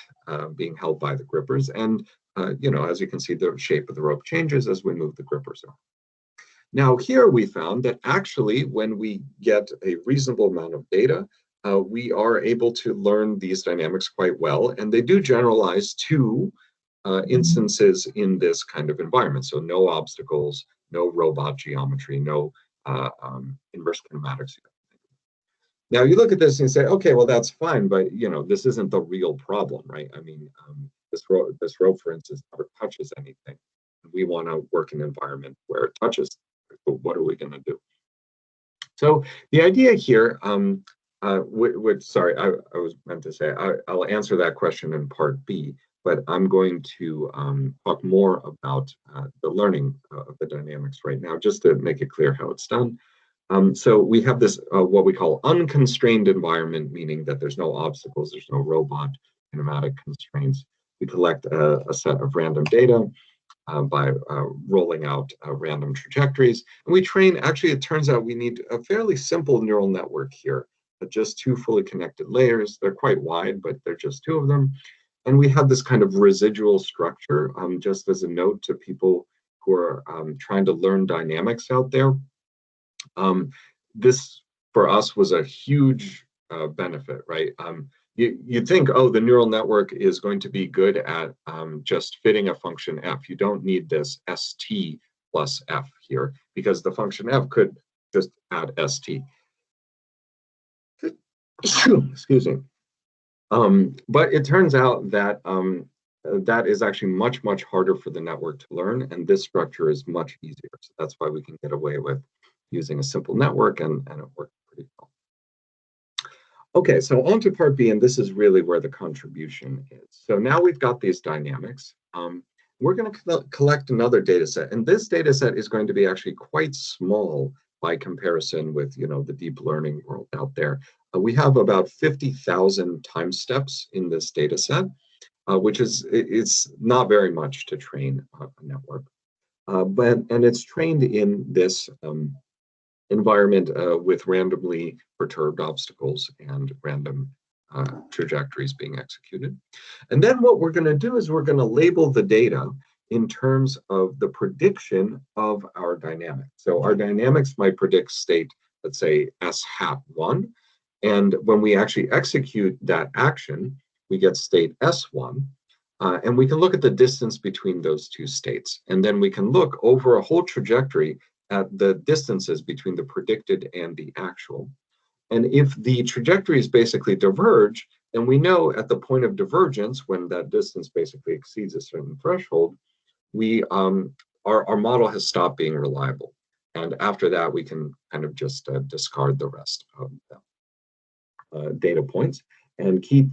D: being held by the grippers. And, as you can see, the shape of the rope changes as we move the grippers around. Now, here we found that actually, when we get a reasonable amount of data, we are able to learn these dynamics quite well, and they do generalize to instances in this kind of environment. So no obstacles, no robot geometry, no inverse kinematics. Now you look at this and you say, okay, well, that's fine, but this isn't the real problem, right? I mean, this rope, for instance, never touches anything. We want to work in an environment where it touches. But what are we going to do? So the idea here, sorry, I was meant to say, I'll answer that question in part B, but I'm going to talk more about the learning of the dynamics right now, just to make it clear how it's done. So we have this, what we call unconstrained environment, meaning that there's no obstacles, there's no robot kinematic constraints. We collect a set of random data by rolling out random trajectories. And we train, actually, it turns out we need a fairly simple neural network here, but just two fully connected layers. They're quite wide, but they're just two of them. And we have this kind of residual structure, just as a note to people who are trying to learn dynamics out there. This, for us, was a huge benefit, right? You'd think, oh, the neural network is going to be good at just fitting a function f. You don't need this st plus f here, because the function f could just add st. Excuse me. But it turns out that that is actually much, much harder for the network to learn, and this structure is much easier. So that's why we can get away with using a simple network, and it works pretty well. Okay, so on to part B, and this is really where the contribution is. So now we've got these dynamics. We're going to collect another data set, and this data set is going to be actually quite small by comparison with, the deep learning world out there. We have about 50,000 time steps in this data set, which it's not very much to train a network. And it's trained in this environment with randomly perturbed obstacles and random trajectories being executed. And then what we're going to do is we're going to label the data in terms of the prediction of our dynamics. So our dynamics might predict state, let's say, S hat 1. And when we actually execute that action, we get state S1. And we can look at the distance between those two states. And then we can look over a whole trajectory at the distances between the predicted and the actual. And if the trajectories basically diverge, then we know at the point of divergence, when that distance basically exceeds a certain threshold, our model has stopped being reliable. And after that, we can kind of just discard the rest of the data points and keep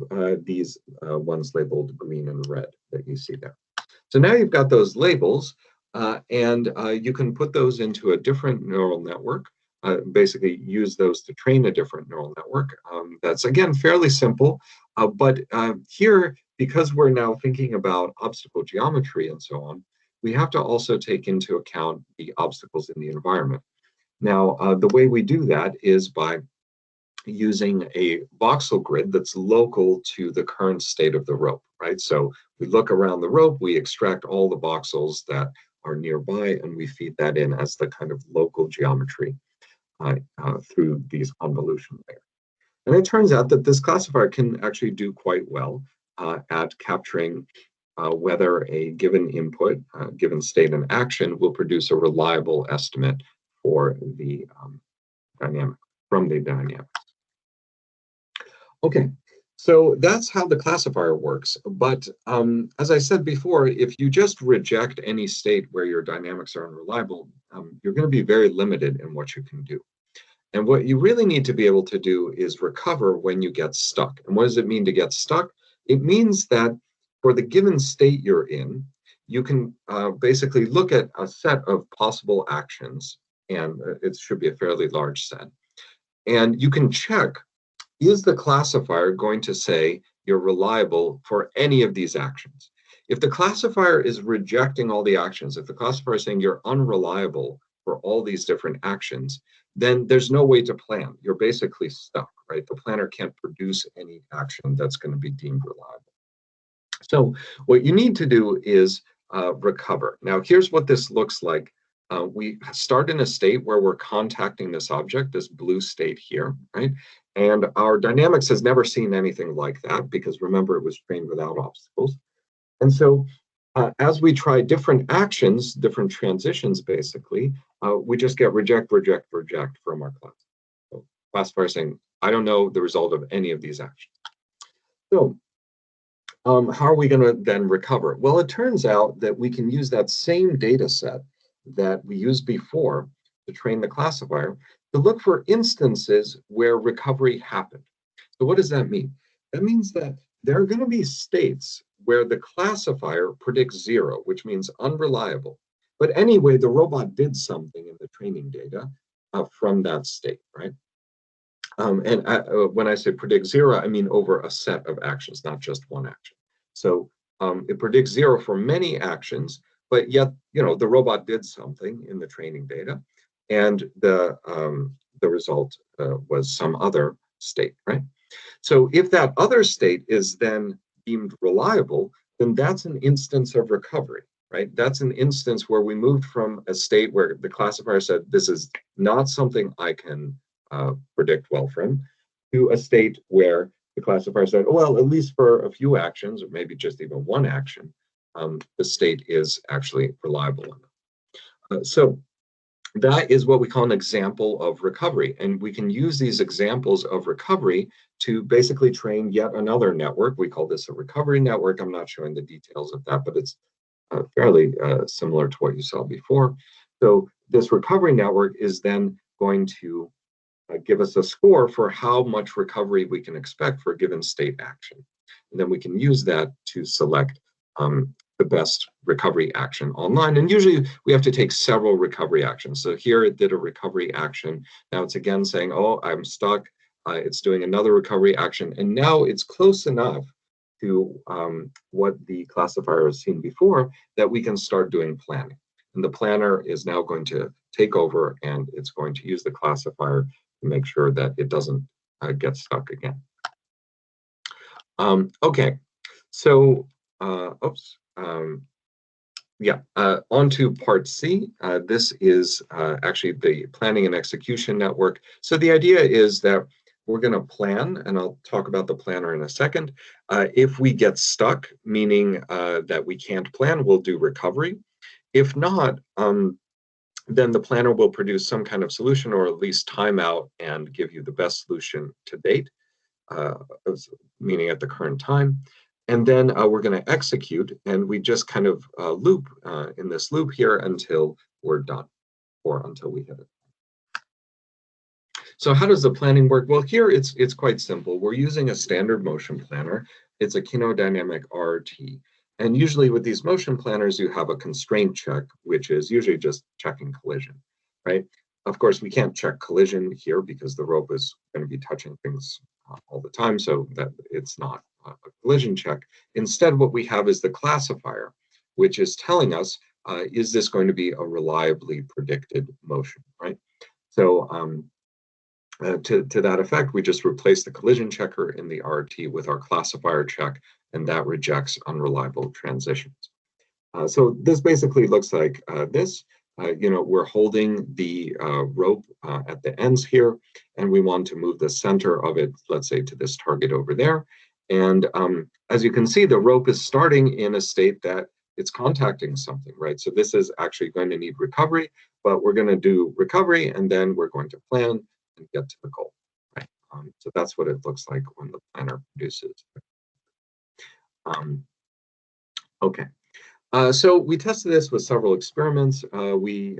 D: these ones labeled green and red that you see there. So now you've got those labels, and you can put those into a different neural network, basically use those to train a different neural network. That's, again, fairly simple, but here, because we're now thinking about obstacle geometry and so on, we have to also take into account the obstacles in the environment. Now, the way we do that is by using a voxel grid that's local to the current state of the rope, right? So we look around the rope, we extract all the voxels that are nearby, and we feed that in as the kind of local geometry through these convolution layers. And it turns out that this classifier can actually do quite well at capturing whether a given input, given state and action, will produce a reliable estimate for the dynamic, from the dynamics. Okay, so that's how the classifier works. But as I said before, if you just reject any state where your dynamics are unreliable, you're going to be very limited in what you can do. And what you really need to be able to do is recover when you get stuck. And what does it mean to get stuck? It means that for the given state you're in, you can basically look at a set of possible actions, and it should be a fairly large set. And you can check, is the classifier going to say you're reliable for any of these actions? If the classifier is rejecting all the actions, if the classifier is saying you're unreliable for all these different actions, then there's no way to plan. You're basically stuck, right? The planner can't produce any action that's going to be deemed reliable. So what you need to do is recover. Now, here's what this looks like. We start in a state where we're contacting this object, this blue state here, right? And our dynamics has never seen anything like that because remember, it was trained without obstacles. And so as we try different actions, different transitions, basically, we just get reject, reject, reject from our class. So classifier saying, I don't know the result of any of these actions. So how are we going to then recover? Well, it turns out that we can use that same data set that we used before to train the classifier to look for instances where recovery happened. So what does that mean? That means that there are going to be states where the classifier predicts 0, which means unreliable. But anyway, the robot did something in the training data from that state, right? When I say predict 0, I mean over a set of actions, not just one action. So it predicts 0 for many actions, but yet, you know, the robot did something in the training data, and the result was some other state, right? So if that other state is then deemed reliable, then that's an instance of recovery, right? That's an instance where we moved from a state where the classifier said, this is not something I can predict well from, to a state where the classifier said, well, at least for a few actions, or maybe just even one action, the state is actually reliable enough. So that is what we call an example of recovery. And we can use these examples of recovery to basically train yet another network. We call this a recovery network. I'm not showing the details of that, but it's fairly similar to what you saw before. So this recovery network is then going to give us a score for how much recovery we can expect for a given state action. And then we can use that to select the best recovery action online. And usually we have to take several recovery actions. So here it did a recovery action. Now it's again saying, oh, I'm stuck. It's doing another recovery action. And now it's close enough to what the classifier has seen before that we can start doing planning. And the planner is now going to take over, and it's going to use the classifier to make sure that it doesn't get stuck again. Okay, so on to part C. This is actually the planning and execution network. So the idea is that we're going to plan, and I'll talk about the planner in a second. If we get stuck, meaning that we can't plan, we'll do recovery. If not, then the planner will produce some kind of solution, or at least time out and give you the best solution to date, meaning at the current time. And then we're going to execute, and we just kind of loop in this loop here until we're done, or until we hit it. So how does the planning work? Well, here it's quite simple. We're using a standard motion planner. It's a kinodynamic RT. And usually with these motion planners, you have a constraint check, which is usually just checking collision, right? Of course, we can't check collision here because the rope is going to be touching things all the time, so that it's not a collision check. Instead, what we have is the classifier, which is telling us, is this going to be a reliably predicted motion, right? So to that effect, we just replace the collision checker in the RT with our classifier check, and that rejects unreliable transitions. So this basically looks like this. We're holding the rope at the ends here, and we want to move the center of it, let's say, to this target over there. And as you can see, the rope is starting in a state that it's contacting something, right? So this is actually going to need recovery, but we're going to do recovery, and then we're going to plan and get to the goal, right? So that's what it looks like when the planner produces. Okay. So we tested this with several experiments. We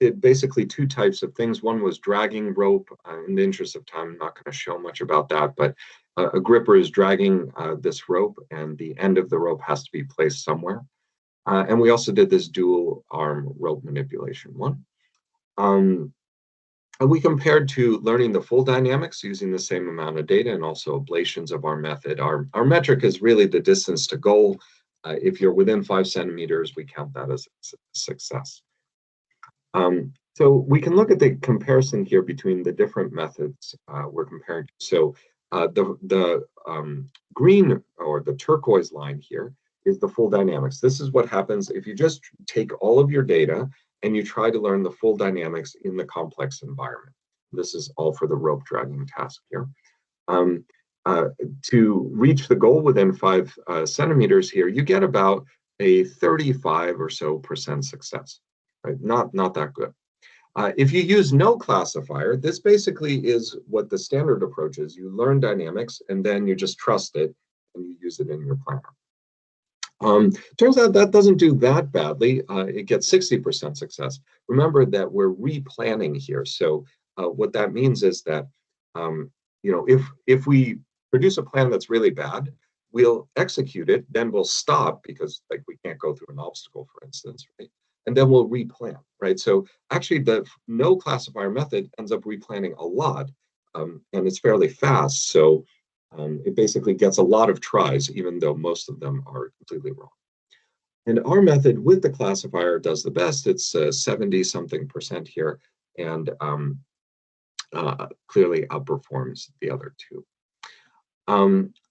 D: did basically two types of things. One was dragging rope. In the interest of time, I'm not going to show much about that, but a gripper is dragging this rope, and the end of the rope has to be placed somewhere. And we also did this dual arm rope manipulation one. And we compared to learning the full dynamics using the same amount of data and also ablations of our method. Our metric is really the distance to goal. If you're within 5 centimeters, we count that as a success. So we can look at the comparison here between the different methods we're comparing to. So the green or the turquoise line here is the full dynamics. This is what happens if you just take all of your data and you try to learn the full dynamics in the complex environment. This is all for the rope dragging task here. To reach the goal within 5 centimeters here, you get about a 35% or so success, right? Not that good. If you use no classifier, this basically is what the standard approach is. You learn dynamics and then you just trust it and you use it in your planner. Turns out that doesn't do that badly. It gets 60% success. Remember that we're replanning here. So what that means is that if we produce a plan that's really bad, we'll execute it, then we'll stop because like we can't go through an obstacle, for instance, right? And then we'll replan, right? So actually the no classifier method ends up replanning a lot, and it's fairly fast. So it basically gets a lot of tries, even though most of them are completely wrong. And our method with the classifier does the best. It's 70-something% here, and clearly outperforms the other two.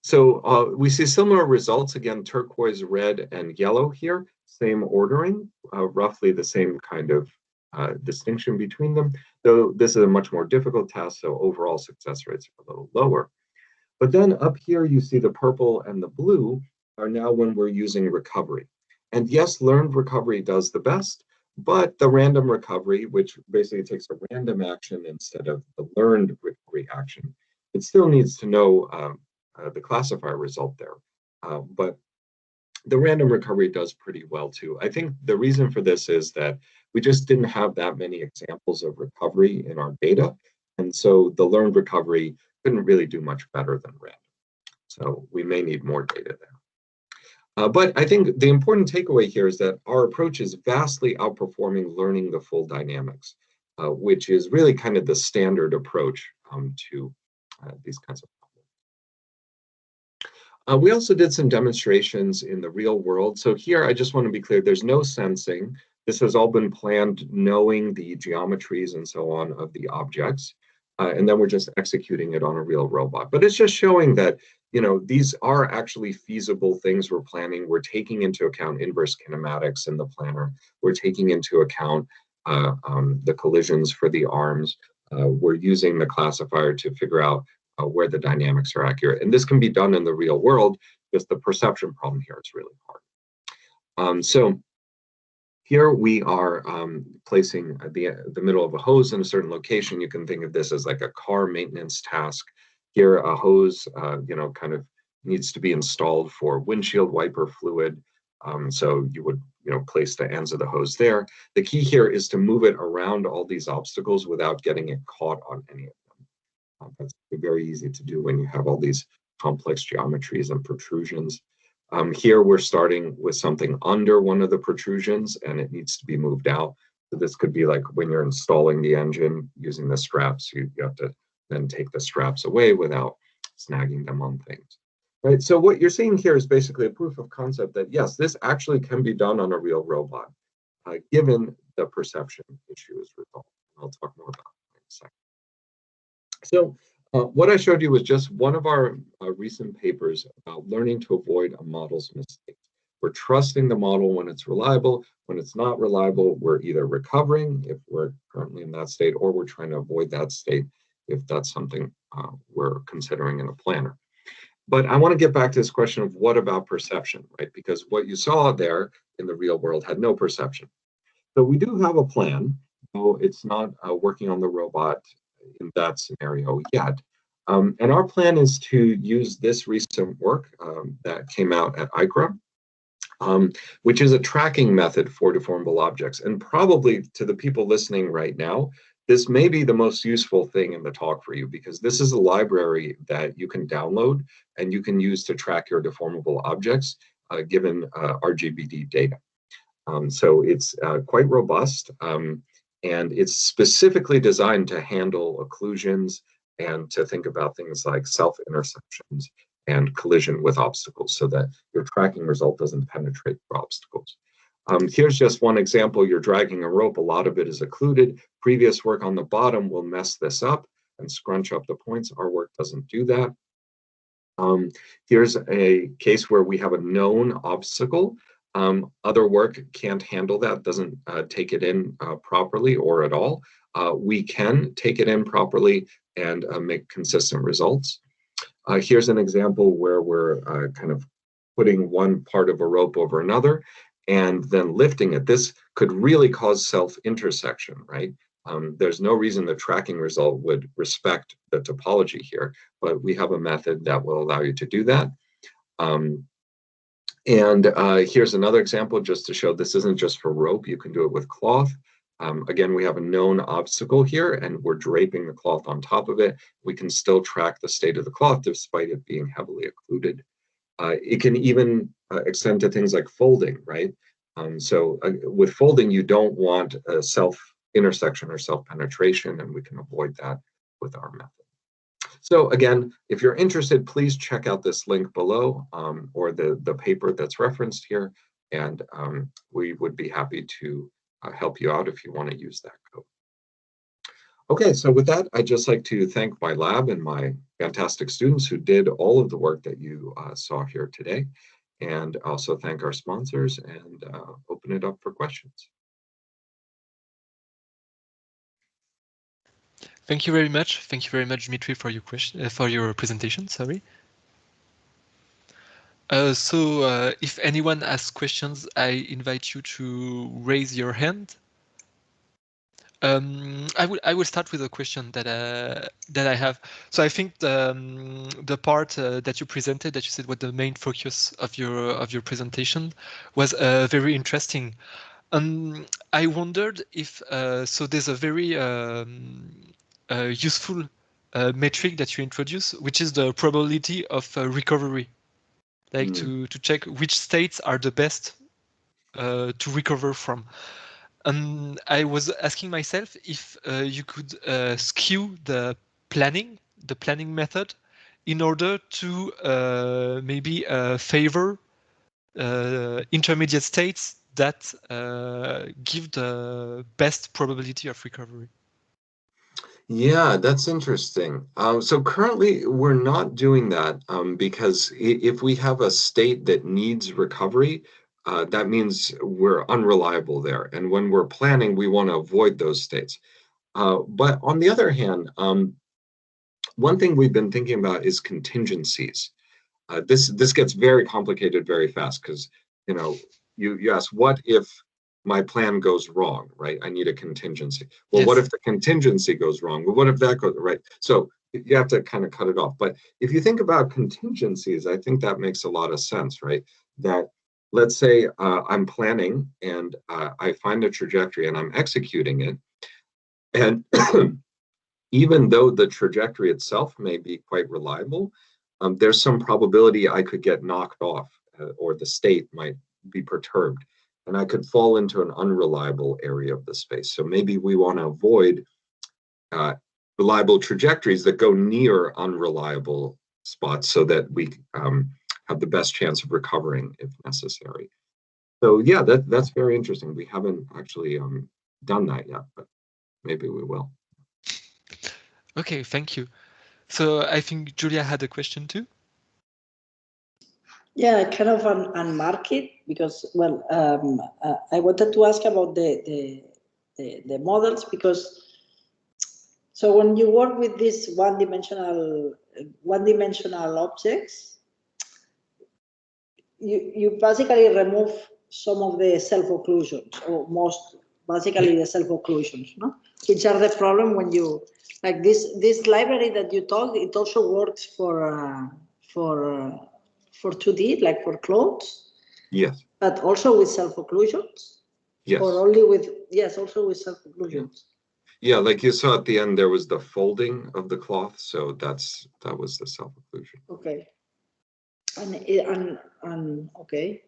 D: So we see similar results, again, turquoise, red, and yellow here, same ordering, roughly the same kind of distinction between them, though this is a much more difficult task, so overall success rates are a little lower. But then up here, you see the purple and the blue are now when we're using recovery. And yes, learned recovery does the best, but the random recovery, which basically takes a random action instead of the learned recovery action, it still needs to know the classifier result there. But the random recovery does pretty well too. I think the reason for this is that we just didn't have that many examples of recovery in our data. And so the learned recovery couldn't really do much better than random. So we may need more data there. But I think the important takeaway here is that our approach is vastly outperforming learning the full dynamics, which is really kind of the standard approach to these kinds of problems. We also did some demonstrations in the real world. So here, I just want to be clear, there's no sensing. This has all been planned knowing the geometries and so on of the objects. And then we're just executing it on a real robot. But it's just showing that, these are actually feasible things we're planning. We're taking into account inverse kinematics in the planner. We're taking into account the collisions for the arms. We're using the classifier to figure out where the dynamics are accurate. And this can be done in the real world, just the perception problem here is really hard. So here we are placing the middle of a hose in a certain location. You can think of this as like a car maintenance task. Here, a hose, kind of needs to be installed for windshield wiper fluid. So you would, place the ends of the hose there. The key here is to move it around all these obstacles without getting it caught on any of them. That's very easy to do when you have all these complex geometries and protrusions. Here we're starting with something under one of the protrusions and it needs to be moved out. So this could be like when you're installing the engine using the straps, you have to then take the straps away without snagging them on things. Right, so what you're seeing here is basically a proof of concept that yes, this actually can be done on a real robot, given the perception issue is resolved. I'll talk more about that in a second. So what I showed you was just one of our recent papers about learning to avoid a model's mistakes. We're trusting the model when it's reliable. When it's not reliable, we're either recovering if we're currently in that state, or we're trying to avoid that state if that's something we're considering in a planner. But I want to get back to this question of what about perception, right? Because what you saw there in the real world had no perception. So we do have a plan, though it's not working on the robot in that scenario yet. And our plan is to use this recent work that came out at ICRA, which is a tracking method for deformable objects. And probably to the people listening right now, this may be the most useful thing in the talk for you, because this is a library that you can download and you can use to track your deformable objects given RGBD data. So it's quite robust, and it's specifically designed to handle occlusions and to think about things like self-interceptions and collision with obstacles, so that your tracking result doesn't penetrate through obstacles. Here's just one example. You're dragging a rope, a lot of it is occluded. Previous work on the bottom will mess this up and scrunch up the points. Our work doesn't do that. Here's a case where we have a known obstacle. Other work can't handle that, doesn't take it in properly or at all. We can take it in properly and make consistent results. Here's an example where we're kind of putting one part of a rope over another and then lifting it. This could really cause self-intersection, right? There's no reason the tracking result would respect the topology here, but we have a method that will allow you to do that. Here's another example just to show this isn't just for rope, you can do it with cloth. Again, we have a known obstacle here and we're draping the cloth on top of it. We can still track the state of the cloth despite it being heavily occluded. It can even extend to things like folding, right? With folding, you don't want a self-intersection or self-penetration, and we can avoid that with our method. So again, if you're interested, please check out this link below or the paper that's referenced here, and we would be happy to help you out if you want to use that code. Okay, so with that, I'd just like to thank my lab and my fantastic students who did all of the work that you saw here today, and also thank our sponsors and open it up for questions.
B: Thank you very much. Thank you very much, Dmitry, for your question, for your presentation. Sorry. If anyone has questions, I invite you to raise your hand. I will start with a question that I have. So I think the part that you presented, that you said was the main focus of your presentation, was very interesting. I wondered if so there's a very useful metric that you introduce, which is the probability of recovery, like to check which states are the best to recover from. And I was asking myself if you could skew the planning method in order to maybe favor intermediate states that give the best probability of recovery.
D: Yeah, that's interesting. So currently we're not doing that because if we have a state that needs recovery, that means we're unreliable there. And when we're planning, we want to avoid those states. But on the other hand, one thing we've been thinking about is contingencies. This gets very complicated very fast because, you know, you ask, what if my plan goes wrong, right? I need a contingency. Well, yes. What if the contingency goes wrong? Well, what if that goes right? So you have to kind of cut it off. But if you think about contingencies, I think that makes a lot of sense, right? That let's say I'm planning and I find a trajectory and I'm executing it. And even though the trajectory itself may be quite reliable, there's some probability I could get knocked off or the state might be perturbed. And I could fall into an unreliable area of the space. So maybe we want to avoid reliable trajectories that go near unreliable spots so that we have the best chance of recovering if necessary. So yeah, that's very interesting. We haven't actually done that yet, but maybe we will.
B: Okay, thank you. So I think Julia had a question too.
A: Yeah, kind of unmarked because, well, I wanted to ask about the models because, so when you work with these one-dimensional objects, you basically remove some of the self-occlusions, or most, basically the self-occlusions, no? Which are the problem when you, like this library that you talked, it also works for 2D, like for clothes.
D: Yes.
A: But also with self-occlusions?
D: Yes.
A: Or only with, yes, also with self-occlusions.
D: Yeah, like you saw at the end, there was the folding of the cloth. So that was the self-occlusion.
A: Okay. And okay,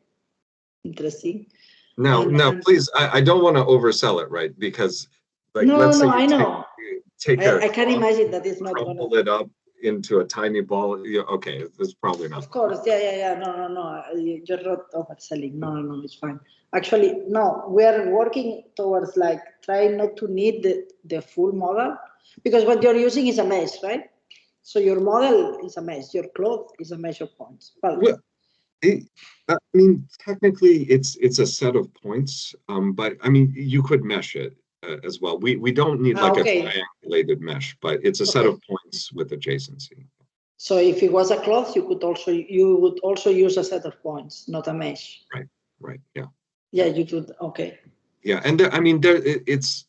A: interesting.
D: Now, please, I don't want to oversell it, right? Because, like,
A: no,
D: let's say
A: I
D: you
A: know.
D: take
A: I can imagine that it's not
D: crumble it up into a tiny ball. Yeah, okay, it's probably not.
A: Of course, yeah. No. You're not overselling. No, it's fine. Actually, no, we are working towards like trying not to need the full model, because what you're using is a mesh, right? So your model is a mesh, your cloth is a mesh of points.
D: Well, I mean, technically, it's a set of points, but I mean, you could mesh it as well. We don't need like a triangulated mesh, but it's a set of points with adjacency.
A: So if it was a cloth, you would also use a set of points, not a mesh.
D: Right. Yeah.
A: Yeah, you could. Okay.
D: Yeah, and I mean, it's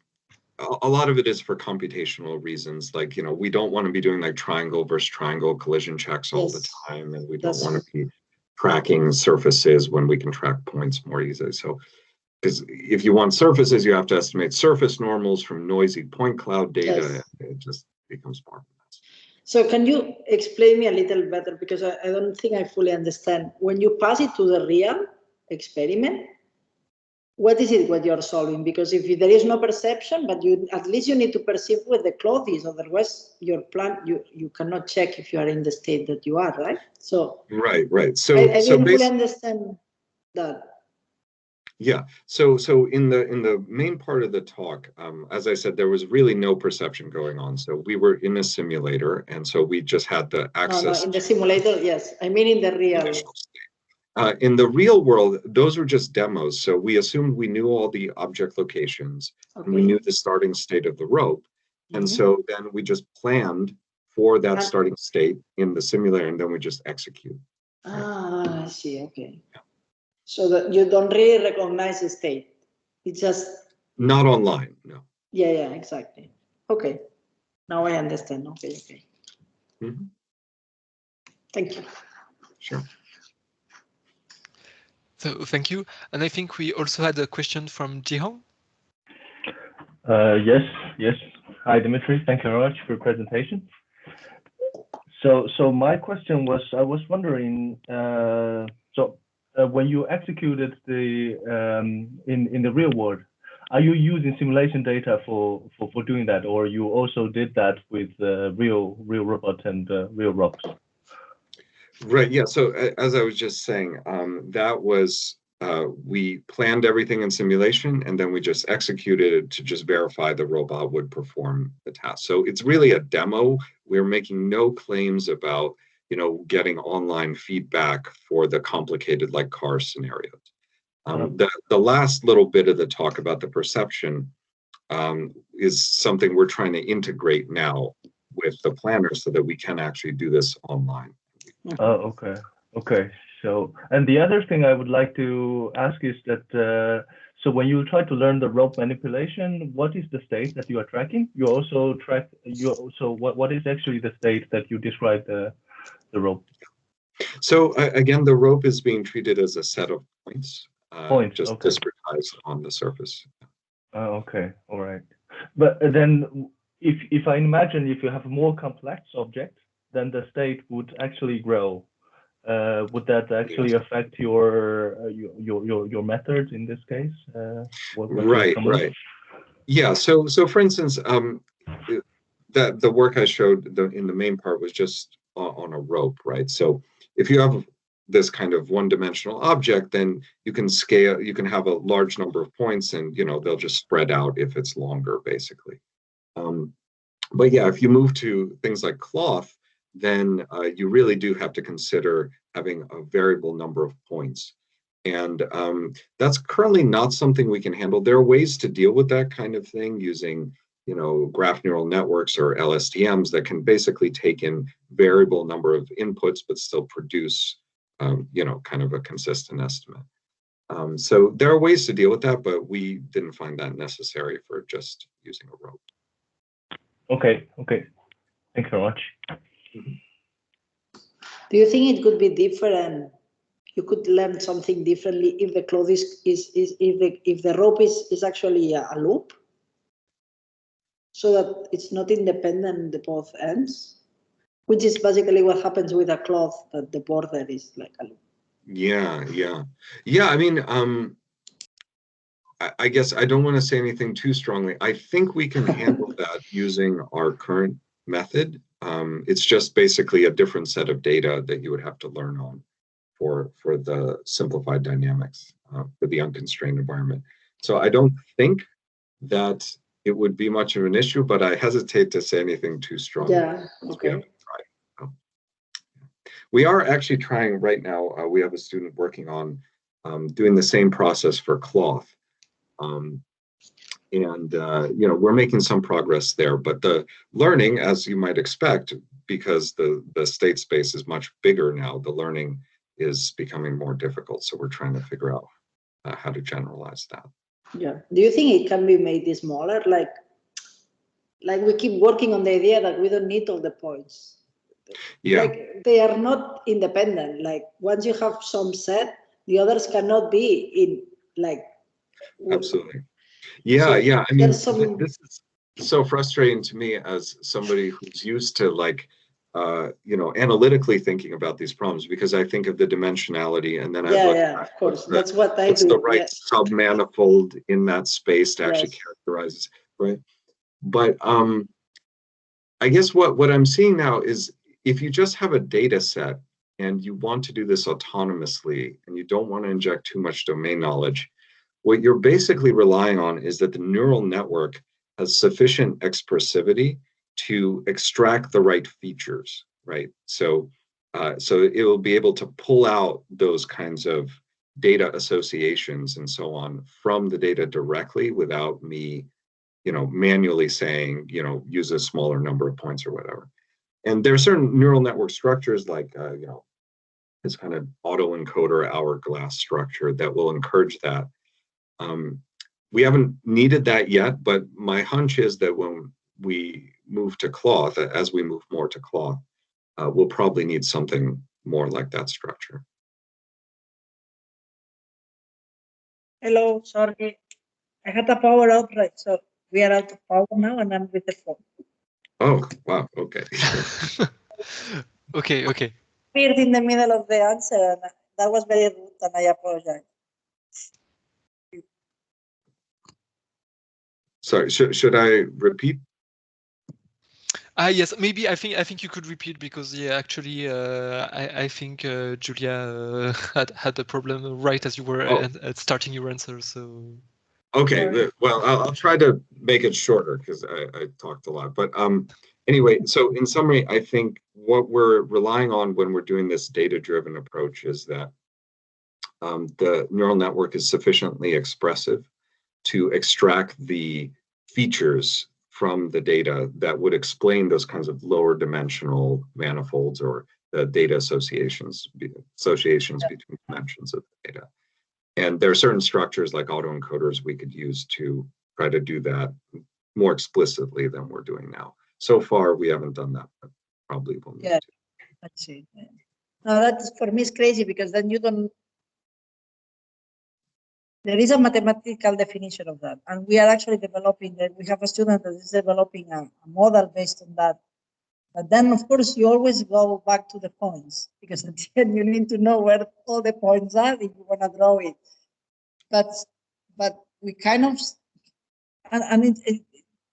D: a lot of it is for computational reasons. Like, you know, we don't want to be doing like triangle versus triangle collision checks all the time, and we don't want to be tracking surfaces when we can track points more easily. So, because if you want surfaces, you have to estimate surface normals from noisy point cloud data. It just becomes more of a mess.
A: So can you explain me a little better, because I don't think I fully understand. When you pass it to the real experiment, what is it what you're solving? Because if there is no perception, but at least you need to perceive where the cloth is, otherwise your plan, you cannot check if you are in the state that you are, right? So
D: right. So
A: I didn't fully understand that.
D: Yeah. So in the main part of the talk, as I said, there was really no perception going on. So we were in a simulator, and so we just had the access.
A: No, in the simulator, yes. I mean in the real.
D: In the real world, those were just demos. So we assumed we knew all the object locations, and we knew the starting state of the rope. And so then we just planned for that starting state in the simulator, and then we just execute.
A: I see. Okay. Yeah. So that you don't really recognize the state. It's just
D: not online, no.
A: Yeah, exactly. Okay. Now I understand. Okay.
D: Mm-hmm.
A: Thank you.
D: Sure.
B: So thank you. And I think we also had a question from Jihong.
E: Yes. Hi, Dmitry. Thank you very much for your presentation. So my question was, I was wondering, when you executed the in the real world, are you using simulation data for doing that, or you also did that with real robot and real rocks?
D: Right. Yeah. So as I was just saying, that was we planned everything in simulation, and then we just executed it to just verify the robot would perform the task. So it's really a demo. We're making no claims about, you know, getting online feedback for the complicated like car scenarios. The last little bit of the talk about the perception is something we're trying to integrate now with the planner so that we can actually do this online.
E: Oh, okay. So, and the other thing I would like to ask is that, so when you try to learn the rope manipulation, what is the state that you are tracking? You also track, what is actually the state that you describe the rope?
D: So again, the rope is being treated as a set of points, just discretized on the surface.
E: Okay, all right. But then if I imagine if you have more complex objects, then the state would actually grow. Would that actually affect your method in this case?
D: Right. Yeah. So for instance, the work I showed in the main part was just on a rope, right? So if you have this kind of one-dimensional object, then you can scale. You can have a large number of points, and you know they'll just spread out if it's longer, basically. But yeah, if you move to things like cloth, then you really do have to consider having a variable number of points. And that's currently not something we can handle. There are ways to deal with that kind of thing using, graph neural networks or LSTMs that can basically take in variable number of inputs, but still produce, kind of a consistent estimate. So there are ways to deal with that, but we didn't find that necessary for just using a rope.
E: Okay. Thanks very much.
A: Do you think it could be different? You could learn something differently if the cloth if the rope is actually a loop, so that it's not independent at both ends, which is basically what happens with a cloth, that the border is like a loop.
D: Yeah. I mean, I guess I don't want to say anything too strongly. I think we can handle that using our current method. It's just basically a different set of data that you would have to learn on for the simplified dynamics for the unconstrained environment. So I don't think that it would be much of an issue, but I hesitate to say anything too strongly.
A: Yeah, okay.
D: We are actually trying right now, we have a student working on doing the same process for cloth. We're making some progress there, but the learning, as you might expect, because the state space is much bigger now, the learning is becoming more difficult. So we're trying to figure out how to generalize that.
A: Yeah. Do you think it can be made smaller? Like we keep working on the idea that we don't need all the points.
D: Yeah.
A: Like they are not independent. Like once you have some set, the others cannot be in like.
D: Absolutely. Yeah.
A: So
D: I mean,
A: this
D: is so frustrating to me as somebody who's used to analytically thinking about these problems, because I think of the dimensionality and then I look at
A: of course. That's what I do.
D: What's the right submanifold in that space to actually characterize it, right? But I guess what I'm seeing now is if you just have a data set and you want to do this autonomously and you don't want to inject too much domain knowledge, what you're basically relying on is that the neural network has sufficient expressivity to extract the right features, right? So it will be able to pull out those kinds of data associations and so on from the data directly without me, manually saying, use a smaller number of points or whatever. And there are certain neural network structures like, this kind of autoencoder hourglass structure that will encourage that. We haven't needed that yet, but my hunch is that when we move to cloth, as we move more to cloth, we'll probably need something more like that structure.
A: Hello, sorry. I had a power outright, so we are out of power now and I'm with the phone.
D: Oh, wow, okay.
B: Okay.
A: Appeared in the middle of the answer and that was very rude and I apologize.
D: Sorry, should I repeat?
B: Yes, maybe I think you could repeat because actually I think Julia had a problem right as you were at starting your answer. So
D: okay, well I'll try to make it shorter because I talked a lot. But anyway, so in summary, I think what we're relying on when we're doing this data-driven approach is that the neural network is sufficiently expressive to extract the features from the data that would explain those kinds of lower dimensional manifolds or the data associations between dimensions of the data. And there are certain structures like autoencoders we could use to try to do that more explicitly than we're doing now. So far, we haven't done that, but probably will need to.
A: That's it. No, that for me is crazy because then you don't. There is a mathematical definition of that, and we are actually developing that. We have a student that is developing a model based on that. But then, of course, you always go back to the points because at the end you need to know where all the points are if you want to draw it. But we kind of, and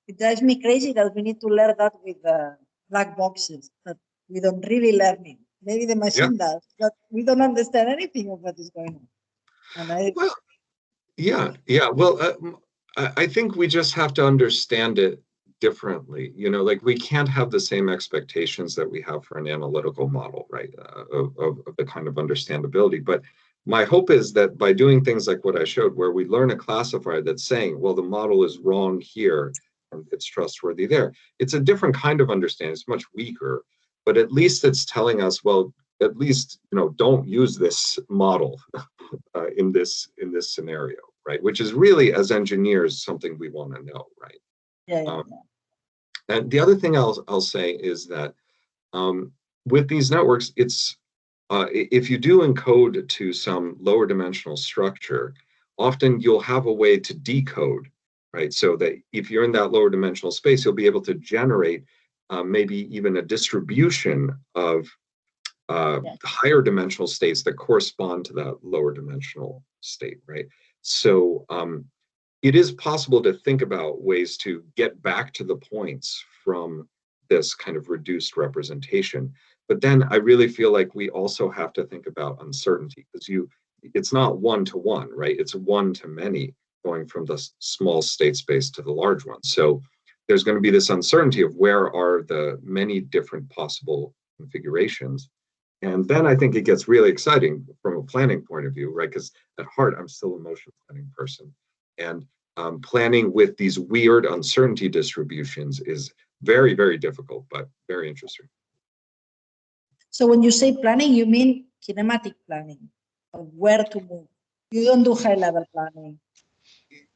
A: it drives me crazy that we need to learn that with black boxes that we don't really learn it. Maybe the machine does, but we don't understand anything of what is going on. And
D: Well, I think we just have to understand it differently. You know, like we can't have the same expectations that we have for an analytical model, right, of the kind of understandability. But my hope is that by doing things like what I showed, where we learn a classifier that's saying, well, the model is wrong here and it's trustworthy there, it's a different kind of understanding. It's much weaker, but at least it's telling us, well, at least, you know, don't use this model in this scenario, right? Which is really, as engineers, something we want to know, right?
A: Yeah.
D: And the other thing I'll say is that with these networks, it's if you do encode to some lower dimensional structure, often you'll have a way to decode, right? So that if you're in that lower dimensional space, you'll be able to generate maybe even a distribution of higher dimensional states that correspond to that lower dimensional state, right? So it is possible to think about ways to get back to the points from this kind of reduced representation. But then I really feel like we also have to think about uncertainty, because it's not one-to-one, right? It's one-to-many going from the small state space to the large one. So there's going to be this uncertainty of where are the many different possible configurations. And then I think it gets really exciting from a planning point of view, right? Because at heart, I'm still a motion planning person. And planning with these weird uncertainty distributions is very, very difficult, but very interesting.
A: So when you say planning, you mean kinematic planning, of where to move. You don't do high-level planning.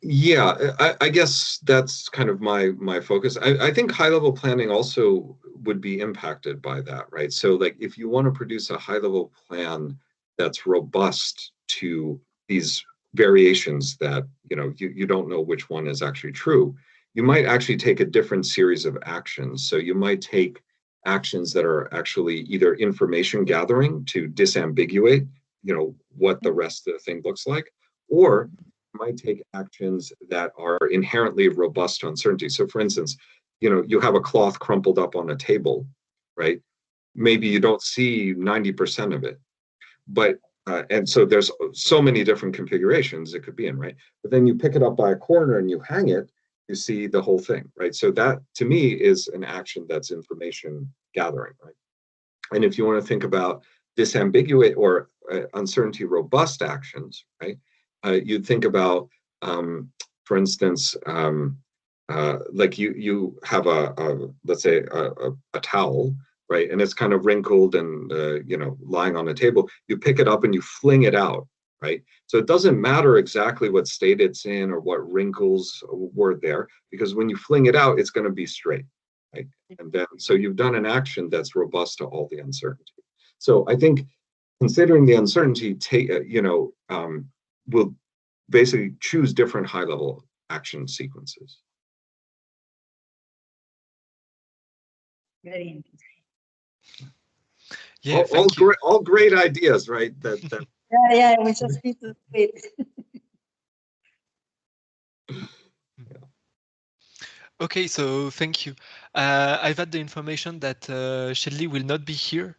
D: Yeah, I guess that's kind of my focus. I think high-level planning also would be impacted by that, right? So like if you want to produce a high-level plan that's robust to these variations that, you know, you don't know which one is actually true, you might actually take a different series of actions. So you might take actions that are actually either information gathering to disambiguate, you know, what the rest of the thing looks like, or might take actions that are inherently robust to uncertainty. So for instance, you know, you have a cloth crumpled up on a table, right? Maybe you don't see 90% of it, but and so there's so many different configurations it could be in, right? But then you pick it up by a corner and you hang it, you see the whole thing, right? So that to me is an action that's information gathering, right? And if you want to think about disambiguate or uncertainty robust actions, right? You'd think about, for instance, like you have let's say a towel, right? And it's kind of wrinkled and, you know, lying on a table. You pick it up and you fling it out, right? So it doesn't matter exactly what state it's in or what wrinkles were there, because when you fling it out, it's going to be straight, right? And then, so you've done an action that's robust to all the uncertainty. So I think considering the uncertainty, we'll basically choose different high-level action sequences.
A: Very interesting.
B: Yeah,
D: all great ideas, right?
A: Yeah, we just need to fit.
B: Okay, so thank you. I've had the information that Shelley will not be here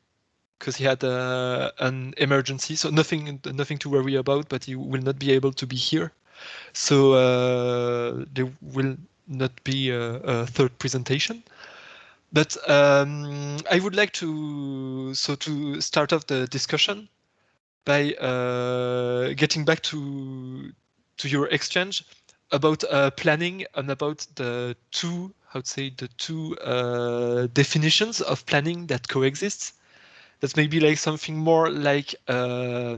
B: because he had an emergency, so nothing to worry about, but he will not be able to be here. So there will not be a third presentation. But I would like to start off the discussion by getting back to your exchange about planning and about the two definitions of planning that coexist. That's maybe like something more like I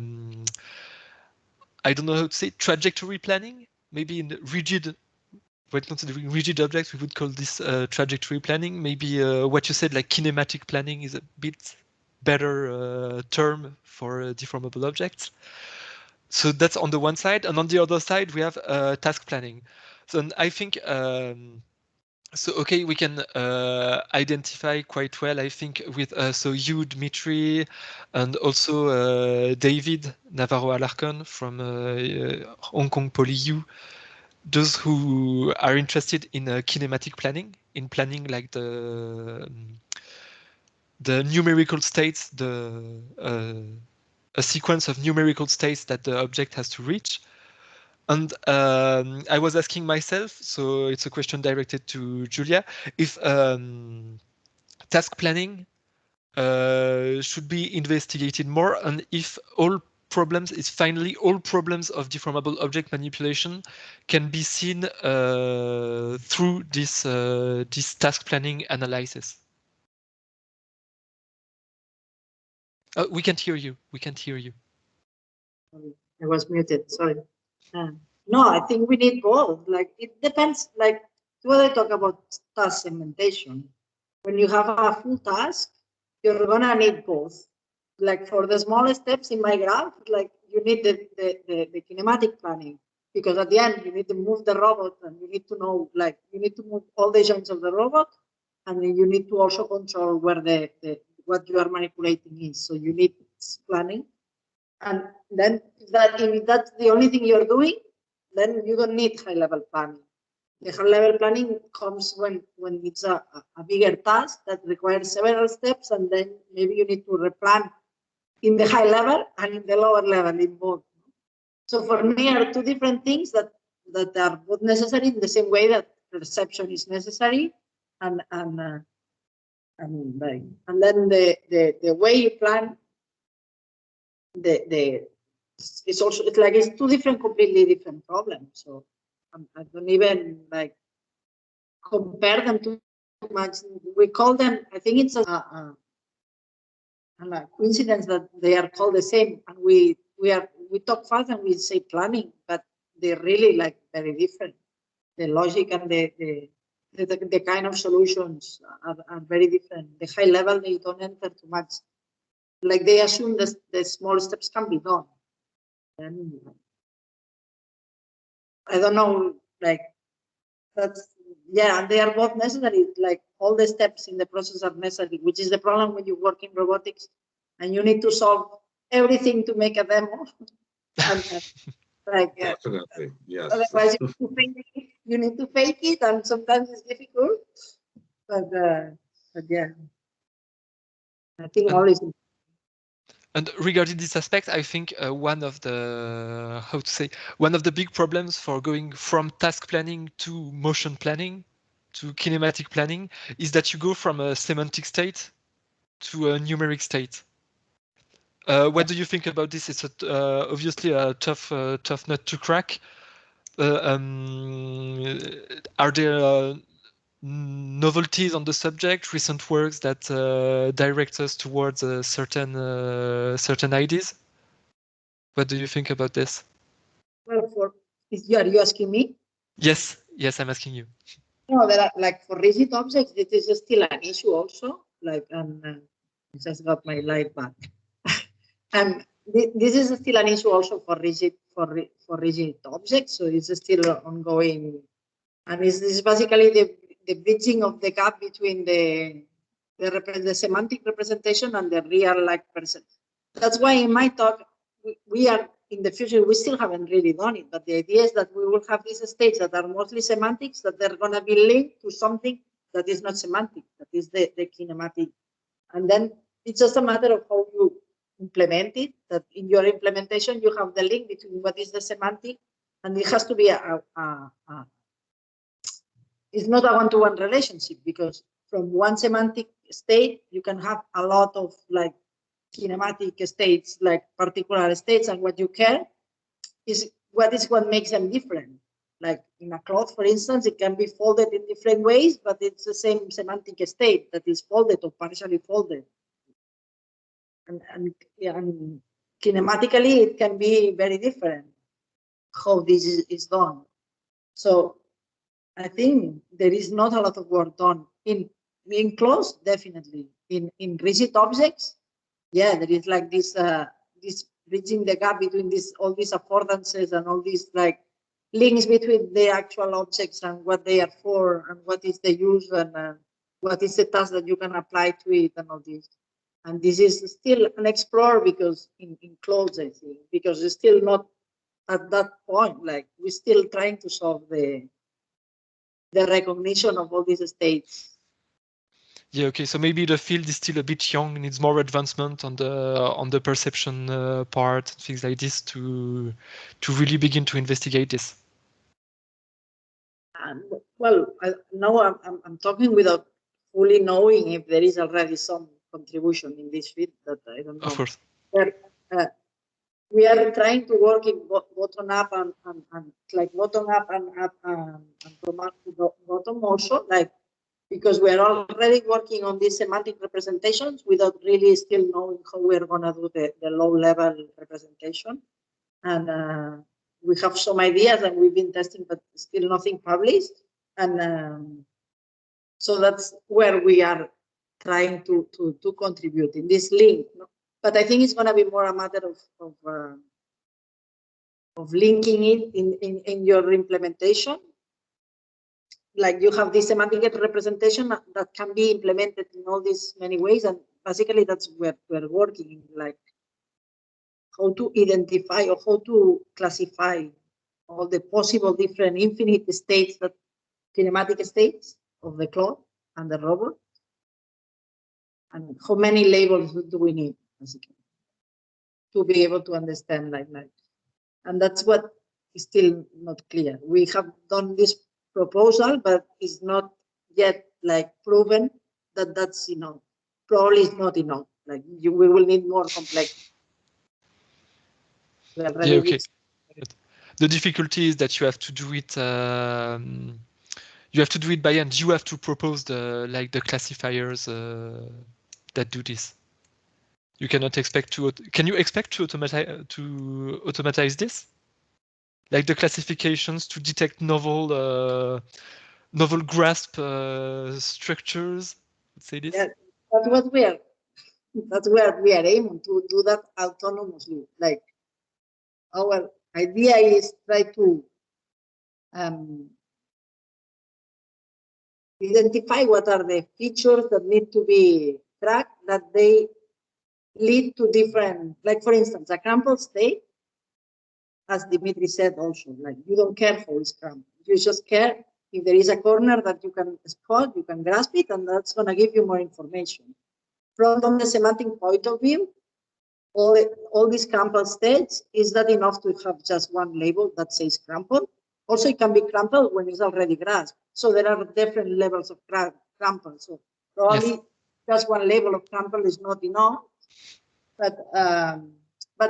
B: don't know how to say trajectory planning. Maybe in rigid. When considering rigid objects, we would call this trajectory planning. Maybe what you said, like kinematic planning, is a bit better term for deformable objects. So that's on the one side, and on the other side, we have task planning. So I think so. Okay, we can identify quite well, I think, with so you, Dmitry, and also David Navarro-Alarcon from Hong Kong Poly U. Those who are interested in kinematic planning, in planning like the numerical states, a sequence of numerical states that the object has to reach. And I was asking myself, so it's a question directed to Julia, if task planning should be investigated more, and if all problems of deformable object manipulation can be seen through this task planning analysis. We can't hear you. We can't hear you.
A: I was muted. Sorry. No, I think we need both. Like it depends. Like when I talk about task segmentation, when you have a full task, you're gonna need both. Like for the smallest steps in my graph, like you need the kinematic planning, because at the end you need to move the robot and you need to know, like you need to move all the joints of the robot, and then you need to also control where what you are manipulating is. So you need planning. And then if that's the only thing you're doing, then you don't need high-level planning. The high-level planning comes when it's a bigger task that requires several steps, and then maybe you need to replan in the high level and in the lower level in both. So for me, are two different things that are both necessary in the same way that perception is necessary, and then the way you plan it's two completely different problems. So I don't even like compare them too much. We call them, I think it's a coincidence that they are called the same, and we talk fast and we say planning, but they're really like very different. The logic and the kind of solutions are very different. The high level, they don't enter too much. Like they assume the small steps can be done. And I don't know, like that's, yeah, and they are both necessary. Like all the steps in the process are necessary, which is the problem when you work in robotics and you need to solve everything to make a demo. And, like,
D: definitely, yes.
A: Otherwise, you need to fake it, and sometimes it's difficult. But yeah, I think all is.
B: And regarding this aspect, I think one of the big problems for going from task planning to motion planning to kinematic planning is that you go from a semantic state to a numeric state. What do you think about this? It's obviously a tough nut to crack. Are there novelties on the subject, recent works that direct us towards certain ideas? What do you think about this?
A: Well, are you asking me?
B: Yes, I'm asking you.
A: No, there are, like for rigid objects, it is still an issue also. Like, I just got my light back. And this is still an issue also for rigid objects. So it's still ongoing, and it's basically the bridging of the gap between the semantic representation and the real like person. That's why in my talk we are in the future, we still haven't really done it, but the idea is that we will have these states that are mostly semantics, that they're going to be linked to something that is not semantic, that is the kinematic. And then it's just a matter of how you implement it, that in your implementation you have the link between what is the semantic, and it has to be it's not a one-to-one relationship, because from one semantic state you can have a lot of like kinematic states, like particular states, and what you care is what makes them different. Like in a cloth, for instance, it can be folded in different ways, but it's the same semantic state that is folded or partially folded. And kinematically, it can be very different how this is done. So I think there is not a lot of work done in closed, definitely. In rigid objects, yeah, there is like this bridging the gap between all these affordances and all these like links between the actual objects and what they are for, and what is the use, and what is the task that you can apply to it, and all this. And this is still unexplored because in closed, I think, because it's still not at that point. Like we're still trying to solve the recognition of all these states.
B: Yeah, okay. So maybe the field is still a bit young, needs more advancement on the perception part, things like this to really begin to investigate this.
A: Well, now I'm talking without fully knowing if there is already some contribution in this field that I don't know.
B: Of course.
A: But, we are trying to work in bottom up and like bottom up and up and from up to bottom also, like, because we are already working on these semantic representations without really still knowing how we're going to do the low level representation. And we have some ideas and we've been testing, but still nothing published. And so that's where we are trying to contribute in this link. No? But I think it's going to be more a matter of linking it in your implementation. Like you have this semantic representation that can be implemented in all these many ways, and basically that's where we're working, like how to identify or how to classify all the possible different infinite states, that kinematic states of the cloth and the robot, and how many labels do we need basically to be able to understand like that. And that's what is still not clear. We have done this proposal, but it's not yet like proven that that's enough. Probably it's not enough. Like we will need more complex.
B: Yeah, okay. The difficulty is that you have to do it. You have to do it by hand. You have to propose the classifiers that do this. You cannot expect to. Can you expect to automatize this? Like the classifications to detect novel grasp structures. Let's say this.
A: Yeah, that's what we are. That's where we are aiming to do that autonomously. Like our idea is try to identify what are the features that need to be tracked, that they lead to different, like for instance, a crumpled state, as Dmitry said also, like you don't care how it's crumpled. You just care if there is a corner that you can spot, you can grasp it, and that's going to give you more information. From the semantic point of view, all these crumpled states, is that enough to have just one label that says crumpled? Also, it can be crumpled when it's already grasped. So there are different levels of crumple. So probably just one label of crumple is not enough, but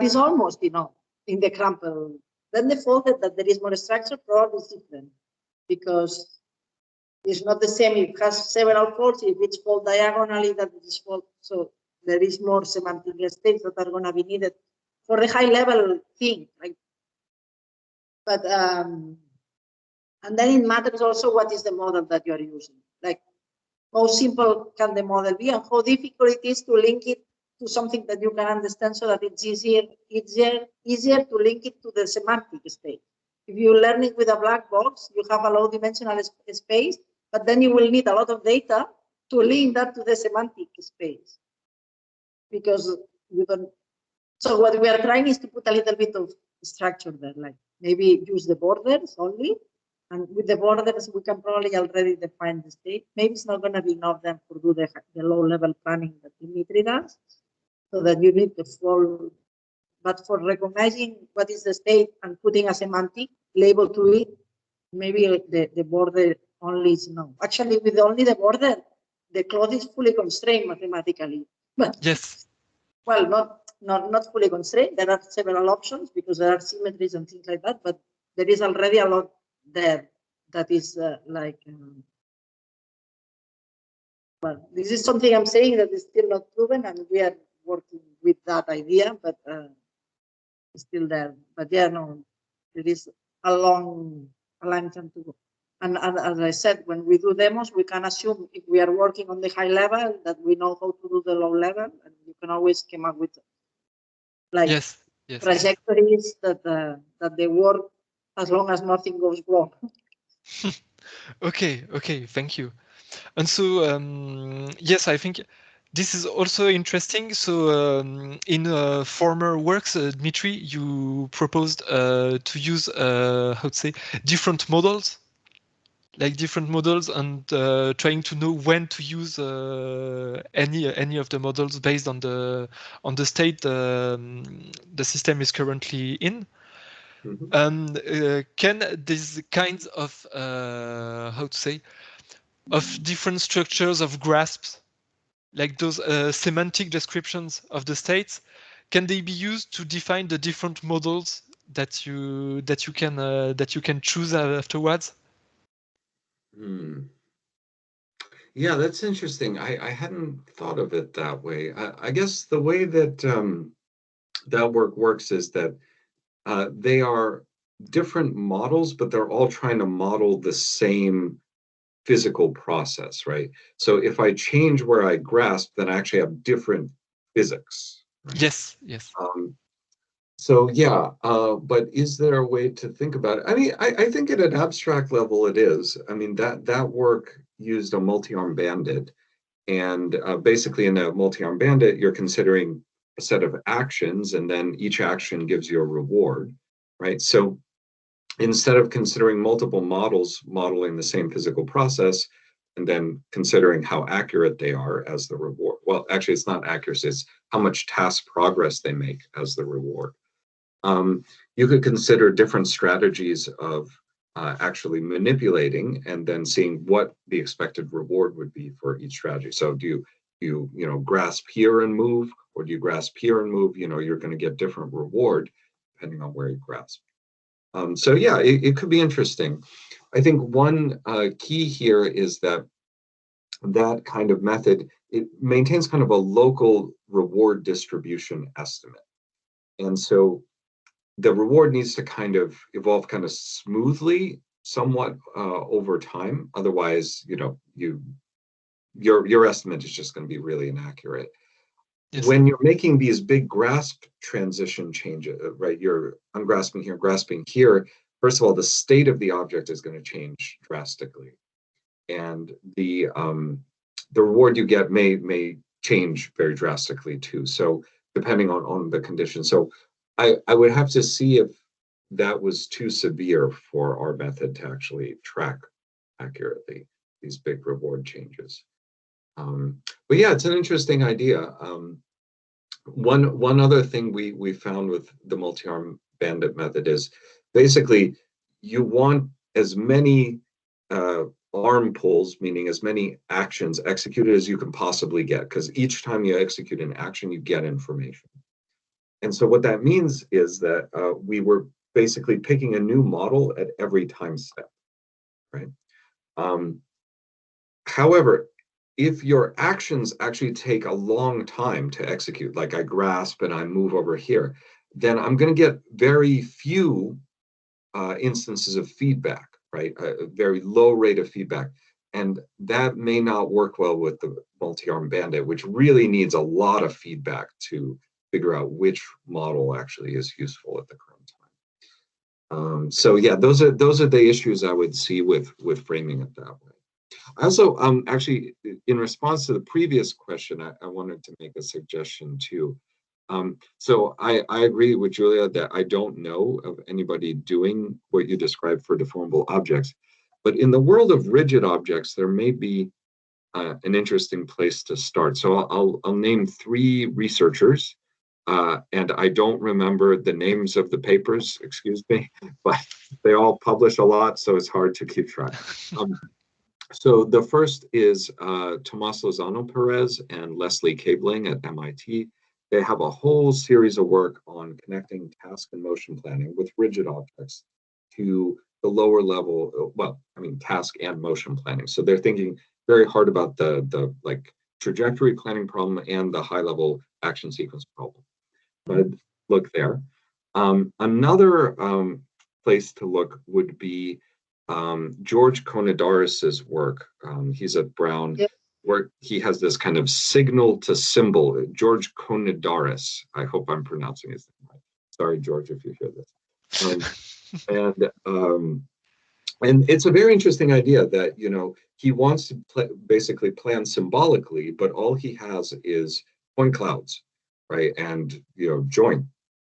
A: it's almost enough in the crumple. Then the fault that there is more structure probably is different, because it's not the same. It has several folds. If it's fold diagonally, that is fold. So there is more semantic states that are going to be needed for the high level thing. Like, but and then it matters also what is the model that you are using. Like how simple can the model be, and how difficult it is to link it to something that you can understand, so that it's easier to link it to the semantic state. If you learn it with a black box, you have a low dimensional space, but then you will need a lot of data to link that to the semantic space, because you don't. So what we are trying is to put a little bit of structure there, like maybe use the borders only, and with the borders we can probably already define the state. Maybe it's not going to be enough then to do the low-level planning that Dmitry does, so that you need the full. But for recognizing what is the state and putting a semantic label to it, maybe the border only is enough. Actually, with only the border, the cloth is fully constrained mathematically. But
B: yes,
A: well, not fully constrained. There are several options because there are symmetries and things like that. But there is already a lot there that is well, this is something I'm saying that is still not proven, and we are working with that idea, but it's still there. But yeah, no, it is a long time to go. And as I said, when we do demos, we can assume if we are working on the high level that we know how to do the low level, and you can always come up with like trajectories that they work as long as nothing goes wrong.
B: Okay, thank you. And so yes, I think this is also interesting. So in former works, Dmitry, you proposed to use how to say different models, like different models and trying to know when to use any of the models based on the state the system is currently in. Can these kinds of how to say, of different structures of grasps, like those semantic descriptions of the states, can they be used to define the different models that you can choose afterwards?
D: Yeah, that's interesting. I hadn't thought of it that way. I guess the way that that works is that they are different models, but they're all trying to model the same physical process, right? So if I change where I grasp, then I actually have different physics. Right?
B: Yes.
D: So yeah, but is there a way to think about it? I mean, I think at an abstract level it is. I mean, that work used a multi-arm bandit, and basically in a multi-arm bandit, you're considering a set of actions, and then each action gives you a reward, right? So instead of considering multiple models modeling the same physical process, and then considering how accurate they are as the reward. Well, actually, it's not accuracy, it's how much task progress they make as the reward. You could consider different strategies of actually manipulating and then seeing what the expected reward would be for each strategy. So do you grasp here and move, or do you grasp here and move? You're going to get different reward depending on where you grasp. So yeah, it could be interesting. I think one key here is that kind of method, it maintains kind of a local reward distribution estimate. And so the reward needs to kind of evolve kind of smoothly, somewhat over time. Otherwise, your estimate is just going to be really inaccurate. Yes. When you're making these big grasp transition changes, right? You're ungrasping here, grasping here. First of all, the state of the object is going to change drastically, and the reward you get may change very drastically too. So depending on the condition. So I would have to see if that was too severe for our method to actually track accurately these big reward changes. But yeah, it's an interesting idea. One other thing we found with the multi-arm bandit method is basically you want as many arm pulls, meaning as many actions executed as you can possibly get, because each time you execute an action, you get information. And so what that means is that we were basically picking a new model at every time step, right? However, if your actions actually take a long time to execute, like I grasp and I move over here, then I'm going to get very few instances of feedback, right? A very low rate of feedback. And that may not work well with the multi-arm bandit, which really needs a lot of feedback to figure out which model actually is useful at the current time. So yeah, those are the issues I would see with framing it that way. I also actually, in response to the previous question, I wanted to make a suggestion too. So I agree with Julia that I don't know of anybody doing what you described for deformable objects, but in the world of rigid objects, there may be an interesting place to start. So I'll name 3 researchers, and I don't remember the names of the papers, excuse me, but they all publish a lot, so it's hard to keep track. So the first is Tomás Lozano Perez and Leslie Cabling at MIT. They have a whole series of work on connecting task and motion planning with rigid objects to the lower level, well, I mean, task and motion planning. So they're thinking very hard about the like trajectory planning problem and the high level action sequence problem. But look there. Another place to look would be George Konidaris's work. He's at Brown, yep, where he has this kind of signal to symbol. George Konidaris. I hope I'm pronouncing his name right. Sorry, George, if you hear this. And it's a very interesting idea that he wants to basically plan symbolically, but all he has is point clouds, right, and joint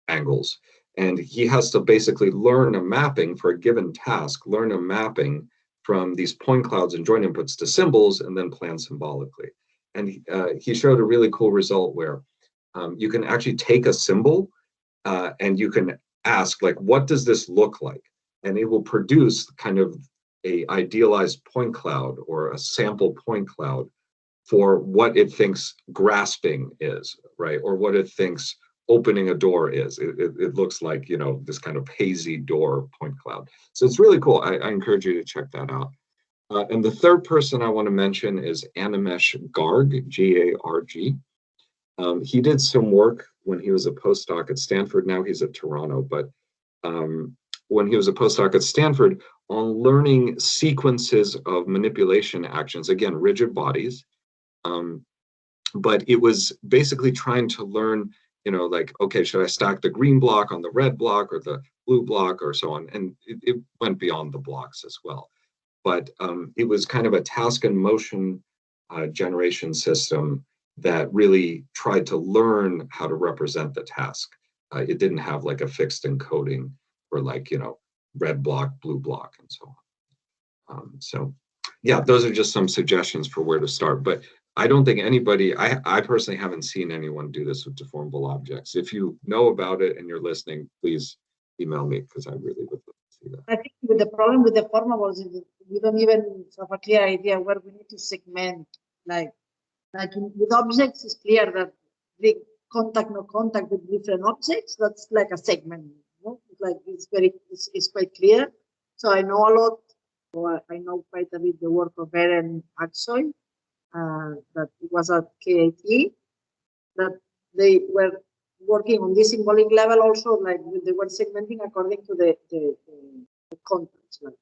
D: angles. And he has to basically learn a mapping for a given task, learn a mapping from these point clouds and joint inputs to symbols and then plan symbolically. And he showed a really cool result where you can actually take a symbol and you can ask, like, what does this look like? And it will produce kind of a idealized point cloud or a sample point cloud for what it thinks grasping is, right? Or what it thinks opening a door is. It looks like, you know, this kind of hazy door point cloud. So it's really cool. I encourage you to check that out. And the third person I want to mention is Animesh Garg, G-A-R-G. He did some work when he was a postdoc at Stanford. Now he's at Toronto, but when he was a postdoc at Stanford on learning sequences of manipulation actions, again, rigid bodies. But it was basically trying to learn, you know, like, okay, should I stack the green block on the red block or the blue block or so on? And it went beyond the blocks as well. But it was kind of a task and motion generation system that really tried to learn how to represent the task. It didn't have like a fixed encoding for, like, you know, red block, blue block, and so on. So yeah, those are just some suggestions for where to start. But I don't think anybody, I personally haven't seen anyone do this with deformable objects. If you know about it and you're listening, please email me, because I really would love to see that.
A: I think with the problem with deformables is that we don't even have a clear idea where we need to segment. Like with objects, it's clear that the contact, no contact with different objects, that's like a segment. You know? Like it's quite clear. So I know a lot, or I know quite a bit the work of Berenson Aksoy, that was at KIT, that they were working on this symbolic level also, like they were segmenting according to the context, like,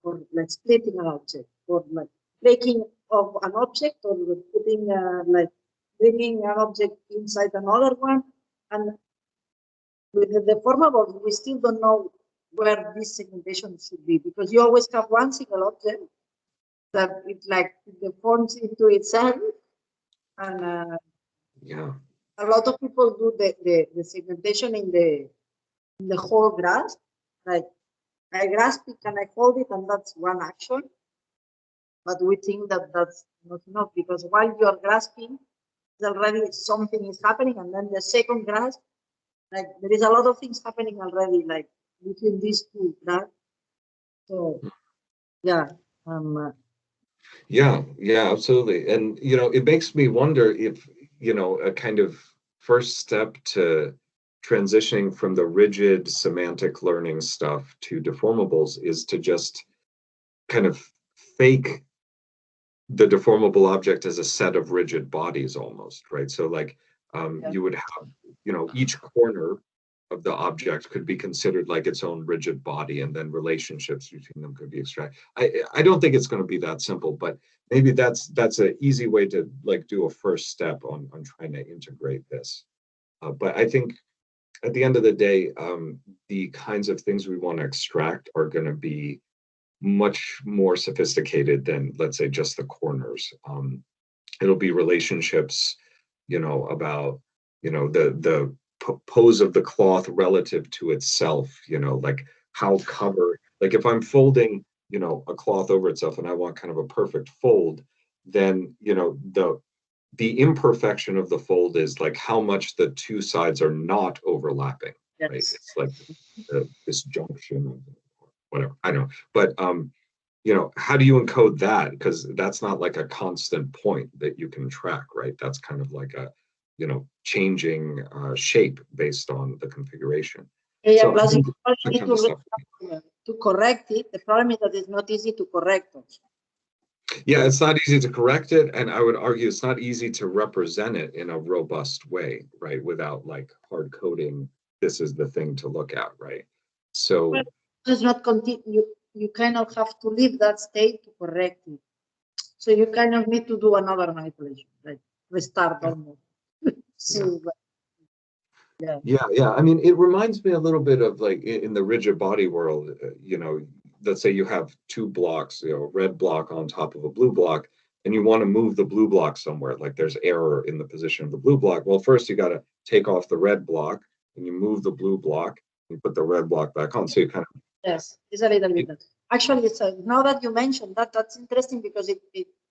A: or like splitting an object, or like breaking of an object, or putting like bringing an object inside another one. And with the deformables, we still don't know where this segmentation should be, because you always have one single object that it like deforms into itself, and
D: Yeah.
A: a lot of people do the segmentation in the whole grasp. Like I grasp it and I hold it, and that's one action. But we think that that's not enough, because while you are grasping, already something is happening, and then the second grasp, like there is a lot of things happening already, like between these two grasps. So yeah.
D: Yeah, absolutely. And, you know, it makes me wonder if, you know, a kind of first step to transitioning from the rigid semantic learning stuff to deformables is to just kind of fake the deformable object as a set of rigid bodies almost, right? So like you would have, you know, each corner of the object could be considered like its own rigid body, and then relationships between them could be extracted. I don't think it's going to be that simple, but maybe that's an easy way to like do a first step on trying to integrate this. But I think at the end of the day, the kinds of things we want to extract are going to be much more sophisticated than, let's say, just the corners. It'll be relationships, you know, about, you know, the pose of the cloth relative to itself, you know, like how cover, like if I'm folding, you know, a cloth over itself and I want kind of a perfect fold, then, you know, the imperfection of the fold is like how much the two sides are not overlapping. Yes. Right? It's like this junction, whatever, I don't know. But you know, how do you encode that? Because that's not like a constant point that you can track, right? That's kind of like a, you know, changing shape based on the configuration.
A: Yeah,
D: so
A: plus you need to correct it. The problem is that it's not easy to correct it.
D: Yeah, it's not easy to correct it, and I would argue it's not easy to represent it in a robust way, right? Without like hard coding, this is the thing to look at, right? So
A: well, it's not continue. You kind of have to leave that state to correct it. So you kind of need to do another manipulation, like restart almost. So,
D: yeah. I mean, it reminds me a little bit of like in the rigid body world, you know, let's say you have two blocks, you know, red block on top of a blue block, and you want to move the blue block somewhere, like there's error in the position of the blue block. Well, first you got to take off the red block, and you move the blue block, and put the red block back on. So you kind of,
A: yes, it's a little bit.
F: Actually, so now that you mentioned that, that's interesting because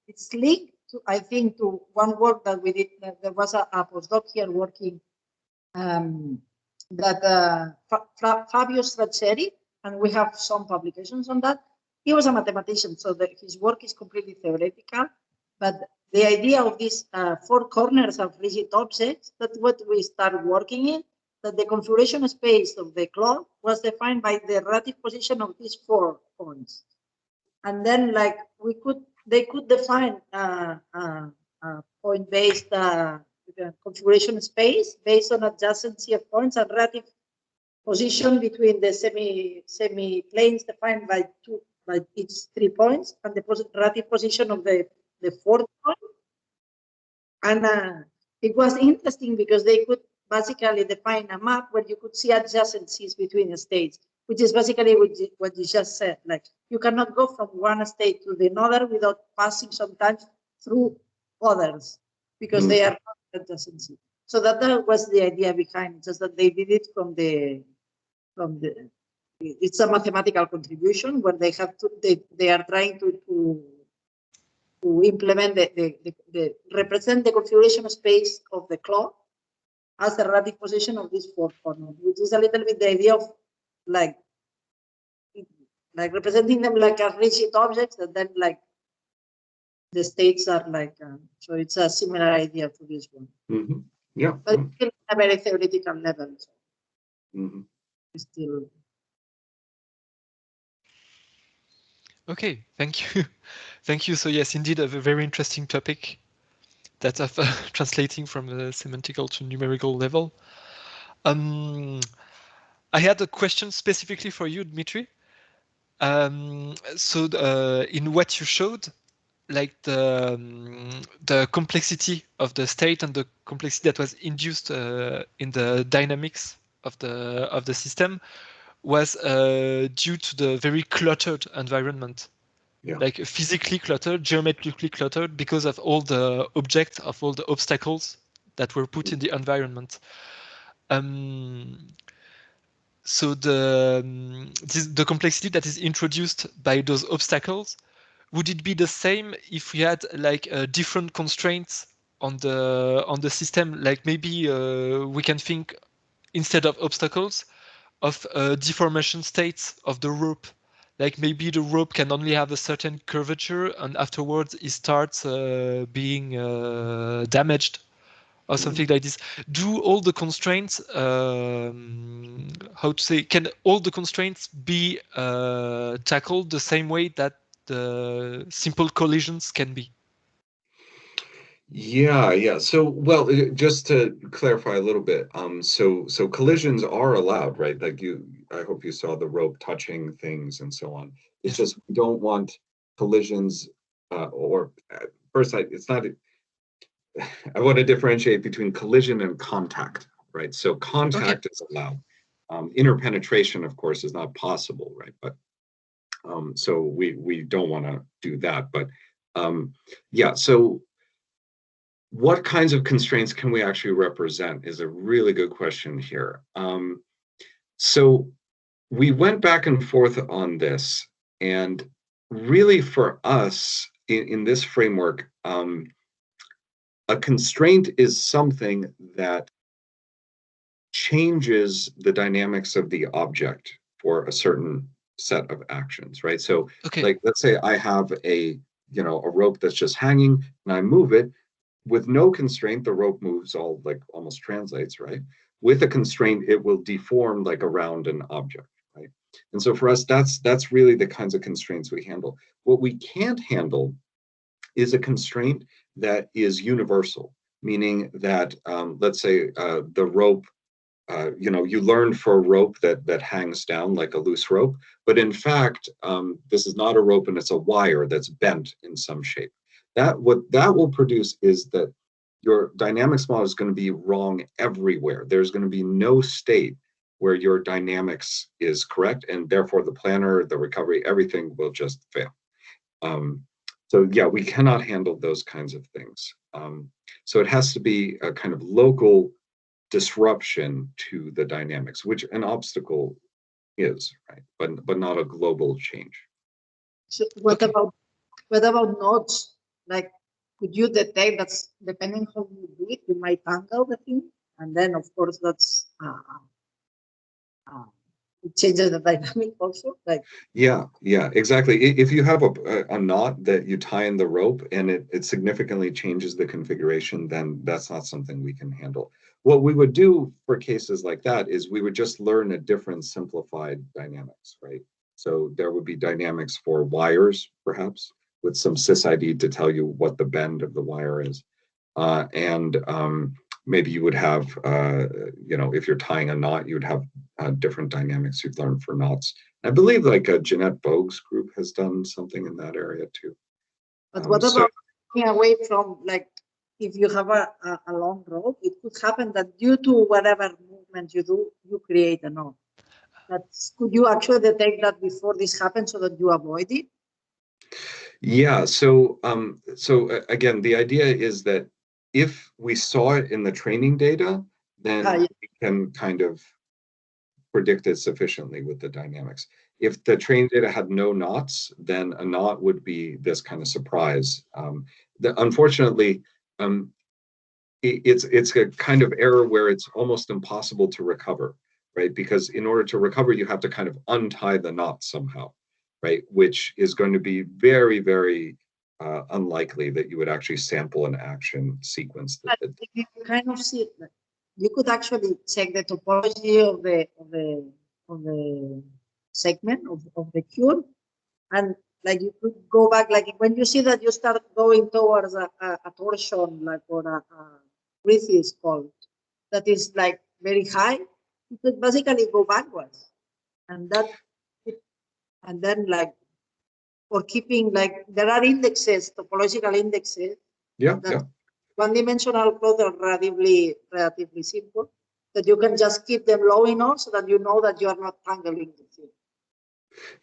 F: it's linked to, I think, to one work that we did. There was a postdoc here working that Fabio Straceri, and we have some publications on that. He was a mathematician, so his work is completely theoretical. But the idea of these 4 corners of rigid objects, that's what we started working in, that the configuration space of the clock was defined by the relative position of these 4 points. And then, like, they could define point-based configuration space based on adjacency of points and relative position between the semi-planes defined by each 3 points and the relative position of the 4th point. And it was interesting because they could basically define a map where you could see adjacencies between the states, which is basically what you just said. Like, you cannot go from one state to the other without passing sometimes through others because they are not adjacency. So that was the idea behind, just that they did it from the it's a mathematical contribution where they have to they are trying to implement the represent the configuration space of the clock as the relative position of these 4 corners, which is a little bit the idea of like representing them like as rigid objects, and then like the states are like so it's a similar idea to this one.
D: Yeah,
F: but it's still at a very theoretical level. So still.
B: Okay, thank you. Thank you. So yes, indeed, a very interesting topic that of translating from the semantical to numerical level. I had a question specifically for you, Dmitry. So in what you showed, like the complexity of the state and the complexity that was induced in the dynamics of the system was due to the very cluttered environment.
D: Yeah.
B: Like physically cluttered, geometrically cluttered, because of all the objects, of all the obstacles that were put in the environment. So the complexity that is introduced by those obstacles, would it be the same if we had like different constraints on the system? Like maybe we can think, instead of obstacles, of deformation states of the rope. Like maybe the rope can only have a certain curvature, and afterwards it starts being damaged or something like this. Do all the constraints, how to say, can all the constraints be tackled the same way that the simple collisions can be?
D: Yeah. So, well, just to clarify a little bit, so collisions are allowed, right? Like I hope you saw the rope touching things and so on. It's just we don't want collisions, or first, it's not. I want to differentiate between collision and contact, right? So contact is allowed. Interpenetration, of course, is not possible, right? But so we don't want to do that. But yeah, so what kinds of constraints can we actually represent is a really good question here. So we went back and forth on this, and really for us in this framework, a constraint is something that changes the dynamics of the object for a certain set of actions, right? So like, let's say I have a rope that's just hanging and I move it. With no constraint, the rope moves almost translates, right? With a constraint, it will deform like around an object, right? And so for us, that's really the kinds of constraints we handle. What we can't handle is a constraint that is universal, meaning that let's say the rope, you learn for a rope that hangs down like a loose rope, but in fact, this is not a rope and it's a wire that's bent in some shape. What that will produce is that your dynamics model is going to be wrong everywhere. There's going to be no state where your dynamics is correct, and therefore the planner, the recovery, everything will just fail. So yeah, we cannot handle those kinds of things. So it has to be a kind of local disruption to the dynamics, which an obstacle is, right? But not a global change.
F: So what about nodes? Like, could you detect that's depending how you do it, you might angle the thing, and then of course that's it changes the dynamic also. Like,
D: yeah, exactly. If you have a knot that you tie in the rope and it significantly changes the configuration, then that's not something we can handle. What we would do for cases like that is we would just learn a different simplified dynamics, right? So there would be dynamics for wires, perhaps, with some CSIC to tell you what the bend of the wire is. Maybe you would have, if you're tying a knot, you would have different dynamics you've learned for knots. I believe like Jeanette Bogue's group has done something in that area too.
F: but what about getting away from, like, if you have a long rope, it could happen that due to whatever movement you do, you create a knot. Could you actually detect that before this happens so that you avoid it?
D: Yeah, so again, the idea is that if we saw it in the training data, then we can kind of predict it sufficiently with the dynamics. If the training data had no knots, then a knot would be this kind of surprise. Unfortunately, it's a kind of error where it's almost impossible to recover, right? Because in order to recover, you have to kind of untie the knot somehow, right? Which is going to be very, very unlikely that you would actually sample an action sequence.
F: You kind of see it. You could actually check the topology of the segment of the cure, and like you could go back, like when you see that you start going towards a torsion, like, or a breath is called, that is like very high, you could basically go backwards, and then like for keeping, like, there are indexes, topological indexes.
D: Yeah.
F: One-dimensional plots are relatively simple, that you can just keep them low enough so that you know that you are not tangling the thing.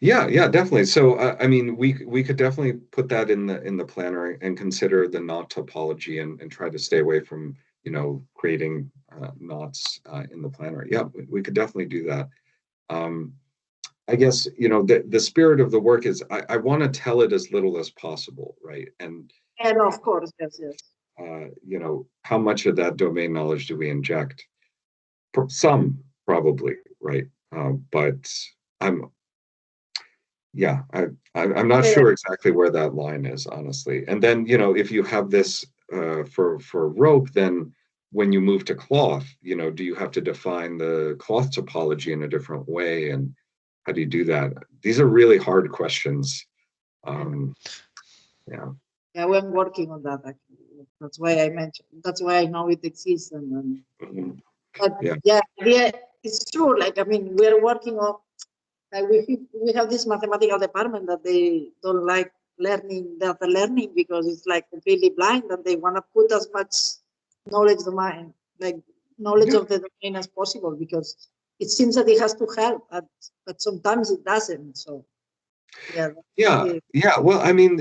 D: Yeah, definitely. So I mean, we could definitely put that in the planner and consider the knot topology and try to stay away from creating knots in the planner. Yeah, we could definitely do that. I guess the spirit of the work is I want to tell it as little as possible, right? And
F: of course, yes.
D: How much of that domain knowledge do we inject? Some, probably, right? But I'm not sure exactly where that line is, honestly. And then, if you have this for rope, then when you move to cloth, do you have to define the cloth topology in a different way? And how do you do that? These are really hard questions.
F: Yeah, we're working on that, actually. That's why I mentioned. That's why I know it exists. But yeah, it's true. Like, I mean, we're working on. Like, we have this mathematical department that they don't like data learning because it's like completely blind, and they want to put as much knowledge of the domain as possible, because it seems that it has to help, but sometimes it doesn't. So
D: yeah. Well, I mean,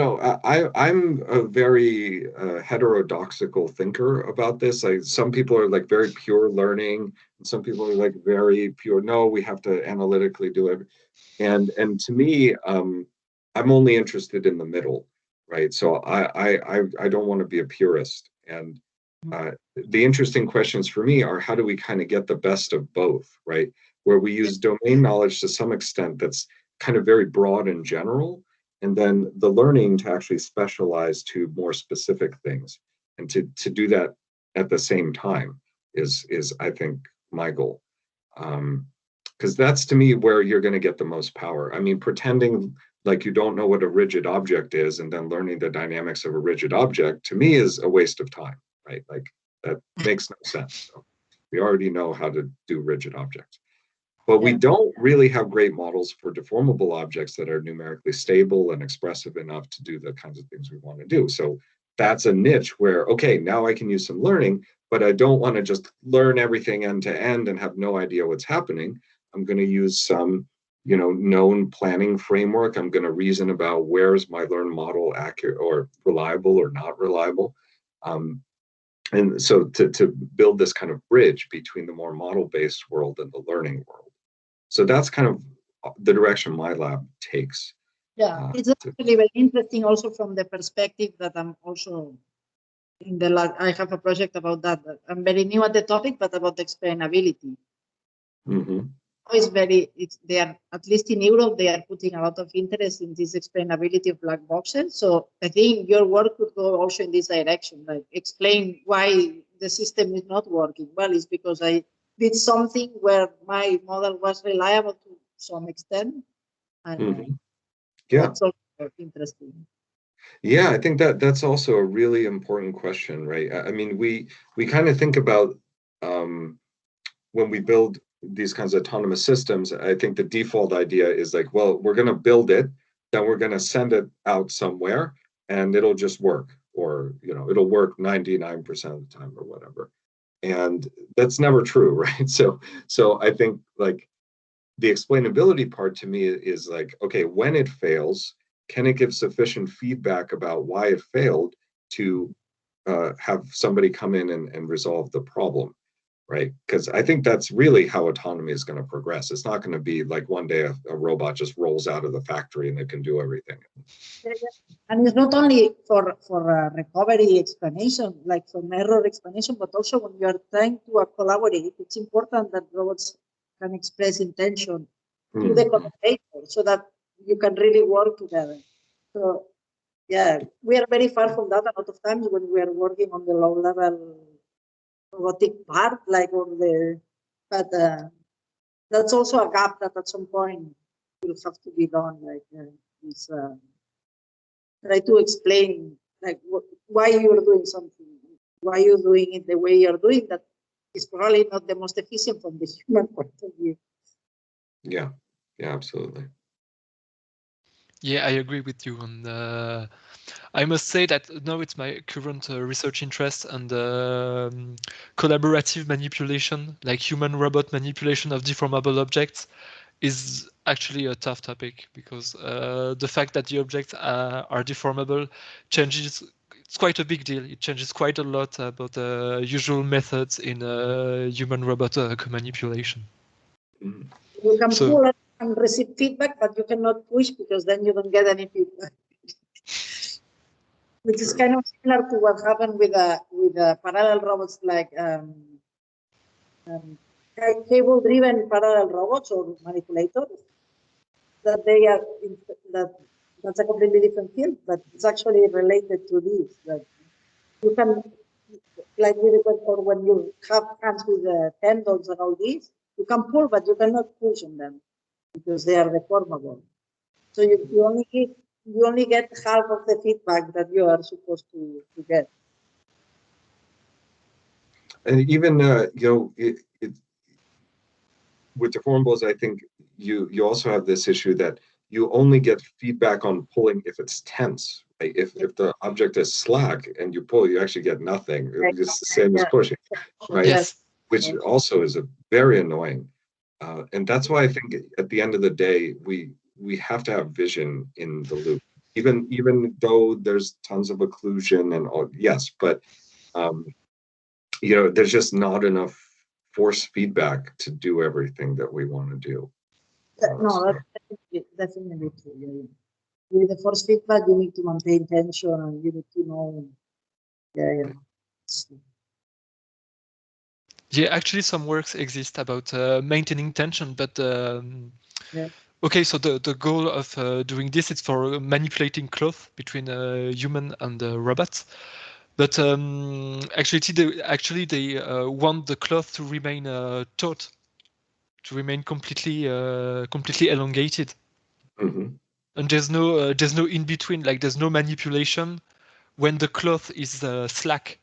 D: I'm a very heterodoxical thinker about this. Some people are like very pure learning, and some people are like very pure. No, we have to analytically do it. And to me, I'm only interested in the middle, right? So I don't want to be a purist. And the interesting questions for me are, how do we kind of get the best of both, right? Where we use domain knowledge to some extent that's kind of very broad and general, and then the learning to actually specialize to more specific things, and to do that at the same time is I think my goal, because that's, to me, where you're going to get the most power. I mean, pretending like you don't know what a rigid object is and then learning the dynamics of a rigid object, to me, is a waste of time, right? Like, that makes no sense. So we already know how to do rigid objects. But we don't really have great models for deformable objects that are numerically stable and expressive enough to do the kinds of things we want to do. So that's a niche where, okay, now I can use some learning, but I don't want to just learn everything end to end and have no idea what's happening. I'm going to use some, known planning framework. I'm going to reason about, where's my learned model accurate or reliable or not reliable. And so to build this kind of bridge between the more model-based world and the learning world. So that's kind of the direction my lab takes.
F: Yeah, it's actually very interesting also from the perspective that I'm also in the lab. I have a project about that. I'm very new at the topic, but about explainability. They are, at least in Europe, they are putting a lot of interest in this explainability of black boxes. So I think your work could go also in this direction, like explain why the system is not working. Well, it's because I did something where my model was reliable to some extent. And that's also interesting.
D: Yeah, I think that's also a really important question, right? I mean, we kind of think about when we build these kinds of autonomous systems, I think the default idea is like, well, we're going to build it, then we're going to send it out somewhere, and it'll just work, or it'll work 99% of the time, or whatever. And that's never true, right? So I think like the explainability part to me is like, okay, when it fails, can it give sufficient feedback about why it failed to have somebody come in and resolve the problem? Right? Because I think that's really how autonomy is going to progress. It's not going to be like one day a robot just rolls out of the factory and it can do everything.
F: And it's not only for recovery explanation, like from error explanation, but also when you are trying to collaborate, it's important that robots can express intention to the collaborator so that you can really work together. So yeah, we are very far from that a lot of times when we are working on the low level robotic part, like on the, but that's also a gap that at some point will have to be done. Like try to explain like why you're doing something, why you're doing it the way you're doing that is probably not the most efficient from the human point of view.
D: Yeah, absolutely.
B: Yeah, I agree with you. And I must say that now it's my current research interest, and collaborative manipulation, like human-robot manipulation of deformable objects, is actually a tough topic, because the fact that the objects are deformable changes. It's quite a big deal. It changes quite a lot about the usual methods in human-robot manipulation.
F: You can pull and receive feedback, but you cannot push because then you don't get any feedback. Which is kind of similar to what happened with parallel robots, like cable-driven parallel robots or manipulators. That they are that's a completely different field, but it's actually related to this. That you can, like when you have hands with tendons and all this, you can pull, but you cannot push on them because they are deformable. So you only get half of the feedback that you are supposed to get.
D: And even with deformables, I think you also have this issue that you only get feedback on pulling if it's tense. Right? If the object is slack and you pull, you actually get nothing. It's the same as pushing, right?
B: Yes.
D: Which also is very annoying. And that's why I think at the end of the day, we have to have vision in the loop. Even though there's tons of occlusion and all, yes, but there's just not enough force feedback to do everything that we want to do.
F: No, that's definitely true. With the force feedback, you need to maintain tension and you need to know.
B: Yeah, actually, some works exist about maintaining tension, but okay. So the goal of doing this is for manipulating cloth between a human and a robot. But actually, they want the cloth to remain taut, to remain completely elongated. And there's no in between. Like there's no manipulation when the cloth is slack.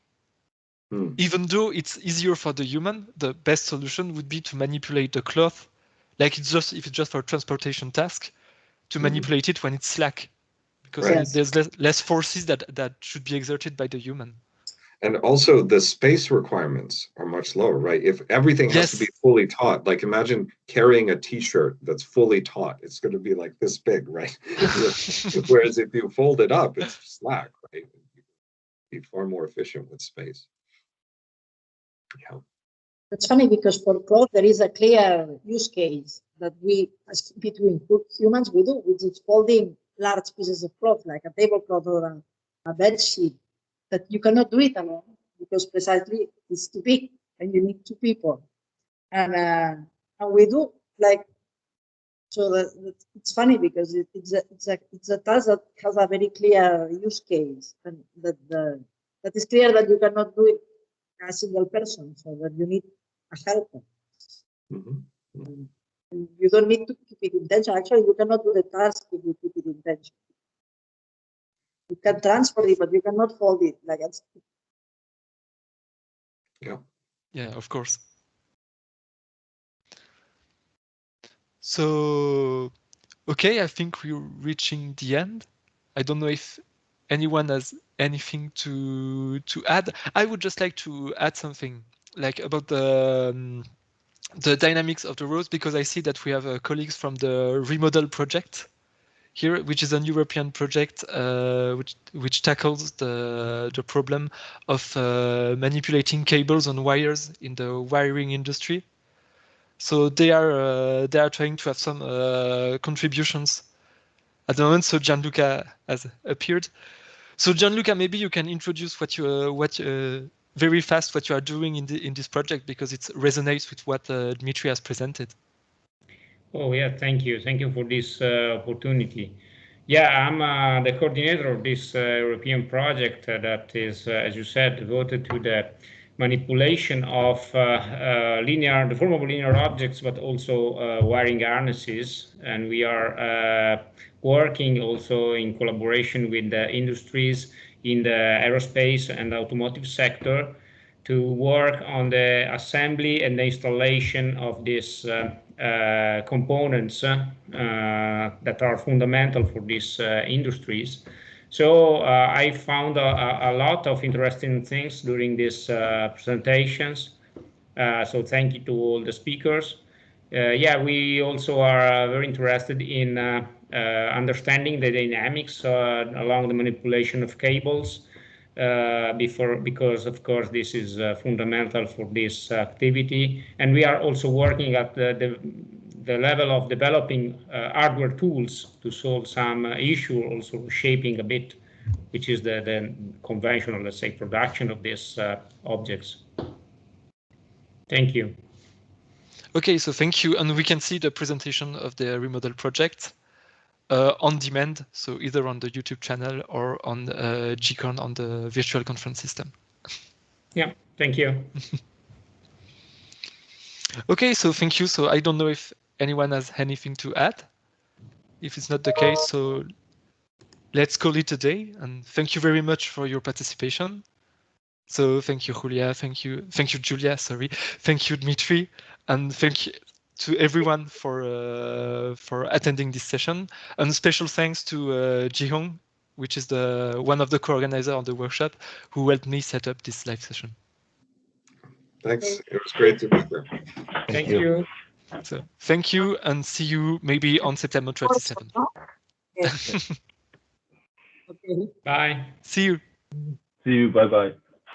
B: Even though it's easier for the human, the best solution would be to manipulate the cloth, like if it's just for transportation task, to manipulate it when it's slack, because there's less forces that should be exerted by the human.
D: And also the space requirements are much lower, right? If everything has to be fully taut, like imagine carrying a t-shirt that's fully taut, it's going to be like this big, right? Whereas if you fold it up, it's slack, right? Be far more efficient with space. Yeah.
F: It's funny because for cloth, there is a clear use case that we, between humans, we do, which is folding large pieces of cloth, like a tablecloth or a bed sheet, that you cannot do it alone because precisely it's too big and you need 2 people. And we do like, so that it's funny because it's a task that has a very clear use case, and that is clear that you cannot do it as a single person, so that you need a helper. And you don't need to keep it in tension. Actually, you cannot do the task if you keep it in tension. You can transfer it, but you cannot fold it like that.
B: Yeah, of course. So, okay, I think we're reaching the end. I don't know if anyone has anything to add. I would just like to add something like about the dynamics of the roads, because I see that we have colleagues from the RoMaDO project here, which is a European project which tackles the problem of manipulating cables and wires in the wiring industry. So they are trying to have some contributions at the moment. So Gianluca has appeared. So Gianluca, maybe you can introduce what you very fast what you are doing in this project, because it resonates with what Dmitry has presented.
G: Oh yeah, thank you for this opportunity. Yeah, I'm the coordinator of this European project that is, as you said, devoted to the manipulation of deformable linear objects, but also wiring harnesses. And we are working also in collaboration with the industries in the aerospace and automotive sector to work on the assembly and the installation of these components that are fundamental for these industries. So I found a lot of interesting things during these presentations. So thank you to all the speakers. Yeah, we also are very interested in understanding the dynamics along the manipulation of cables, because of course this is fundamental for this activity, and we are also working at the level of developing hardware tools to solve some issue, also shaping a bit, which is the conventional, let's say, production of these objects. Thank you.
B: Okay, so thank you, and we can see the presentation of the RoMaDO project on demand, so either on the YouTube channel or on Jihong on the virtual conference system.
G: Yeah, thank you.
B: Okay, so thank you. So I don't know if anyone has anything to add. If it's not the case, so let's call it a day. And thank you very much for your participation. So thank you, Julia. Thank you, Julia. Sorry. Thank you, Dmitry, and thank you to everyone for attending this session. And special thanks to Jihong, which is one of the co-organizers of the workshop, who helped me set up this live session.
D: Thanks. It was great to be here.
G: Thank you.
B: So thank you, and see you maybe on September 27th.
F: Okay.
G: Bye.
B: See you.
E: See you. Bye bye.